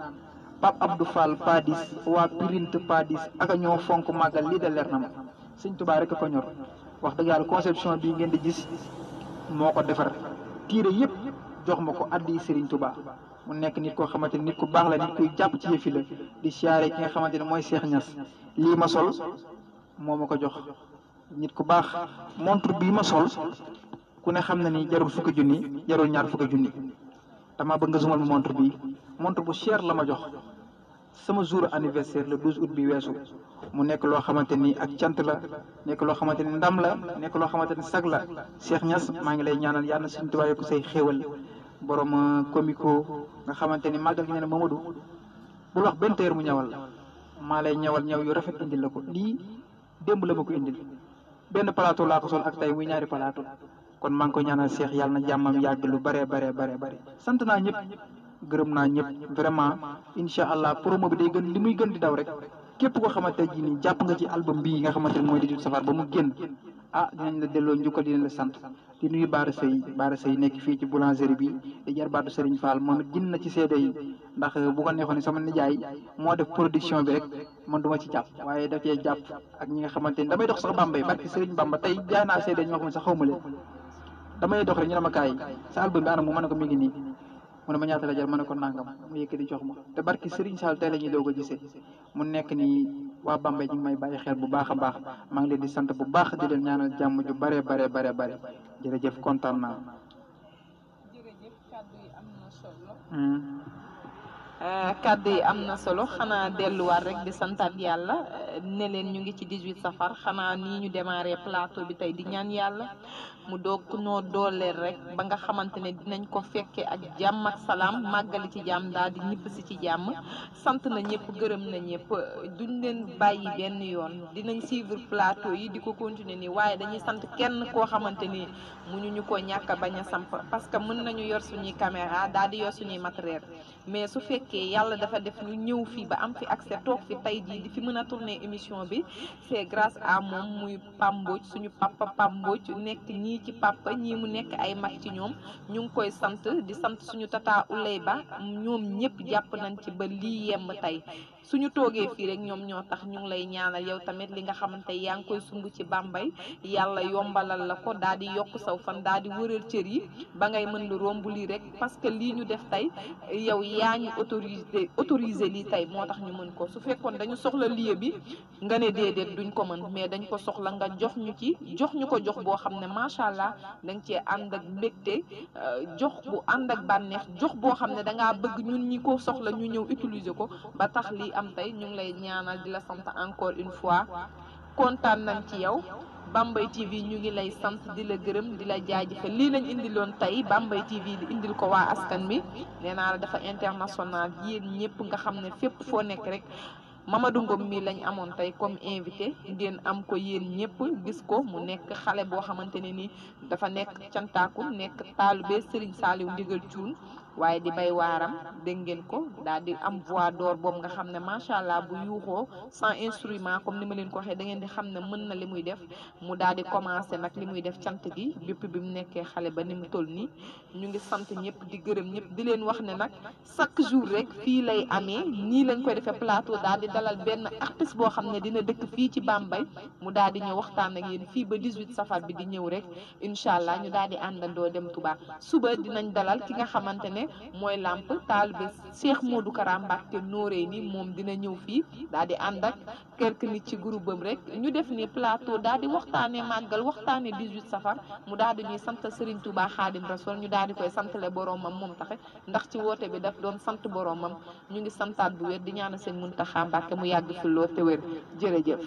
Pape Abdou Fall Padis waa print Padis aka ñoo fonk màggal lii de leer na ma Serigne Touba rek a ko ñor wax dëgg yàlla conception bii ngeen di gis moo ko defar tiire yëpp jox ma ko addi Serigne Touba mu nekk nit koo xamante ni nit ku baax la nit kuy jàpp ci yëfi la di siyaare ki nga xamante ni mooy Cheikh Niass lii ma sol moo ma ko jox nit ku baax montre bii ma sol ku ne xam na ni jarul fukki junni jarul ñaar fukki junni dama bëgg nga zumal ma montre bii montre bu cher la ma jox sama jour anniversaire le 12 août bi weesu mu nekk loo xamante ni ak cant la nekk loo xamante ni ndam la nekk loo xamante ni sag la Cheikh Niass maa ngi lay ñaanal yàlla na Sëriñ Tuubaa yokk say xéewal borom comico nga xamante ni màggal gi ne ne Mamadou bul wax benn teer mu ñawal la maa lay ñawal ñaw yu rafet indil la ko lii démb la ma ko indil benn plateau laa ko sol ak tey muy ñaari plateau kon maa ngi ko ñaanal Cheikh yàlla na jàmmam yàgg lu bare sant naa ñëpp gërëm naa ñëpp vraiment incha allah promo bi day gën li muy gën di daw rek képp koo xamante ji nii jàpp nga ci album bii nga xamante ni mooy 18 safar ba mu génn dinañ la delloo njukkal dinañ la sant di nuyu Baara Sey nekk fii ci boulangerie bi di jarbaatu Serigne Fall moom it jënd na ci seede yi ndax bu ko neexoon ne sama nijaay moo def production bi rek man du ma ci jàpp waaye da cee jàpp ak ñi nga xamante ni damay dox sax Bambey barki Serigne Bamba tey jaay naa seede ñoo xam ne sax xaw ma leen damay dox rek ñu ne ma kaay sa album bi ana mu mën a ko mi ngi nii mu ne ma ñaata la jar ma ne ko nangam mu yëkkati jox ma te barki Serigne Sall tey la ñuy doog a gisee mu nekk ni waa Bambey ñu ngi may bàyyi xel bu baax a baax maa ngi leen di sant bu baax di leen ñaanal jàmm ju bare jërëjëf kontaan naa. jërëjëf kàddu yi am na solo xanaa delluwaat rek di santaat yàlla ne leen ñu ngi ci 18 safar xanaa nii ñu démarré plateau bi tey di ñaan yàlla mu doog noo dooleel rek ba nga xamante ne dinañ ko fekke ak jàmm ak salaam màggali ci jàmm daal di ñibb si ci jàmm sant na ñëpp gërëm na ñëpp duñ leen bàyyi benn yoon dinañ suivre plateau yi di ko continuer nii waaye dañuy sant kenn koo xamante ni mënuñu ko ñàkk a bañ a samp parce que mën nañu yor suñuy caméra daal di yor suñuy matériel mais su fekkee yàlla dafa def ñu ñëw fii ba am fi accès toog fi tey jii di fi mën a tourner émission bi c'est grâce à moom muy Pamboj suñu papa Pamboj nekk ñii ci papa ñii mu nekk ay mag ci ñoom ñu ngi koy sant di sant suñu tata Ulay Ba ñoom ñëpp jàpp nañ ci ba lii yemb tey suñu toogee fii rek ñoom ñoo tax ñu ngi lay ñaanal yow tamit li nga xamante yaa ngi koy sumb ci Bambey yàlla yombalal la ko daal di yokk saw fan daal di wëral cër yi ba ngay mën lu romb lii rek parce que lii ñu def tey yow yaa ñu autorisé lii tey moo tax ñu mën ko su fekkoon dañu soxla lieu bi nga ne déedéet duñ ko mën mais dañ ko soxla nga jox ñu ko jox boo xam ne macha allah dañ cee ànd ak mbégte jox bu ànd ak bànneex jox boo xam ne dangaa bëgg ñun ñi ko soxla ñu ñëw utiliser ko ba tax lii am tey ñu ngi lay ñaanal di la sant encore une fois kontaan nañ ci yow Bambey TV ñu ngi lay sant di la gërëm di la jaajëfal lii lañ indiloon tey Bambey TV di indil ko waa askan bi nee naa la dafa international yéen ñëpp nga xam ne fépp foo nekk rek Mamadou Ngom mi lañ amoon tey comme invité ngeen am ko yéen ñëpp gis ko mu nekk xale boo xamante ne ni dafa nekk cantaaku nekk taalibe Serigne Saliou Ndigal Thioune waaye di bay waaram dégg ngeen ko daal di am voix d'or boobu nga xam ne macha allah bu yuuxoo sans instrument comme ni ma leen ko waxee da ngeen di xam ne mën na li muy def mu daal di commencé nag li muy def cant gi depuis bi mu nekkee xale ba ni mu toll nii ñu ngi sant ñëpp di gërëm ñëpp di leen wax ne nag chaque jour rek fii lay amee nii lañ koy defee plateau daal di dalal benn artiste boo xam ne dina dëkk fii ci Bambey mu daal di ñëw waxtaan ak yéen fii ba 18 safar bi di ñëw rek incha allah ñu daal di àndandoo dem Touba suba dinañ dalal ki nga xamante ne mooy lamp taalibe Cheikh Modou Kara Mbacké nooree ni moom dina ñëw fii daal di ànd ak quelques nit ci groupe am rek ñu def ni plateau daal di waxtaanee màggal waxtaanee 18 safar mu daal di ñuy sant Serigne Touba Khadim Rasoul ñu daal di koy santale boromam moom taxe ndax ci woote bi daf doon sant boromam ñu ngi santaat bu wér di ñaanal seen Mountakha Mbacké mu yàgg fi lool te wér jërëjëf.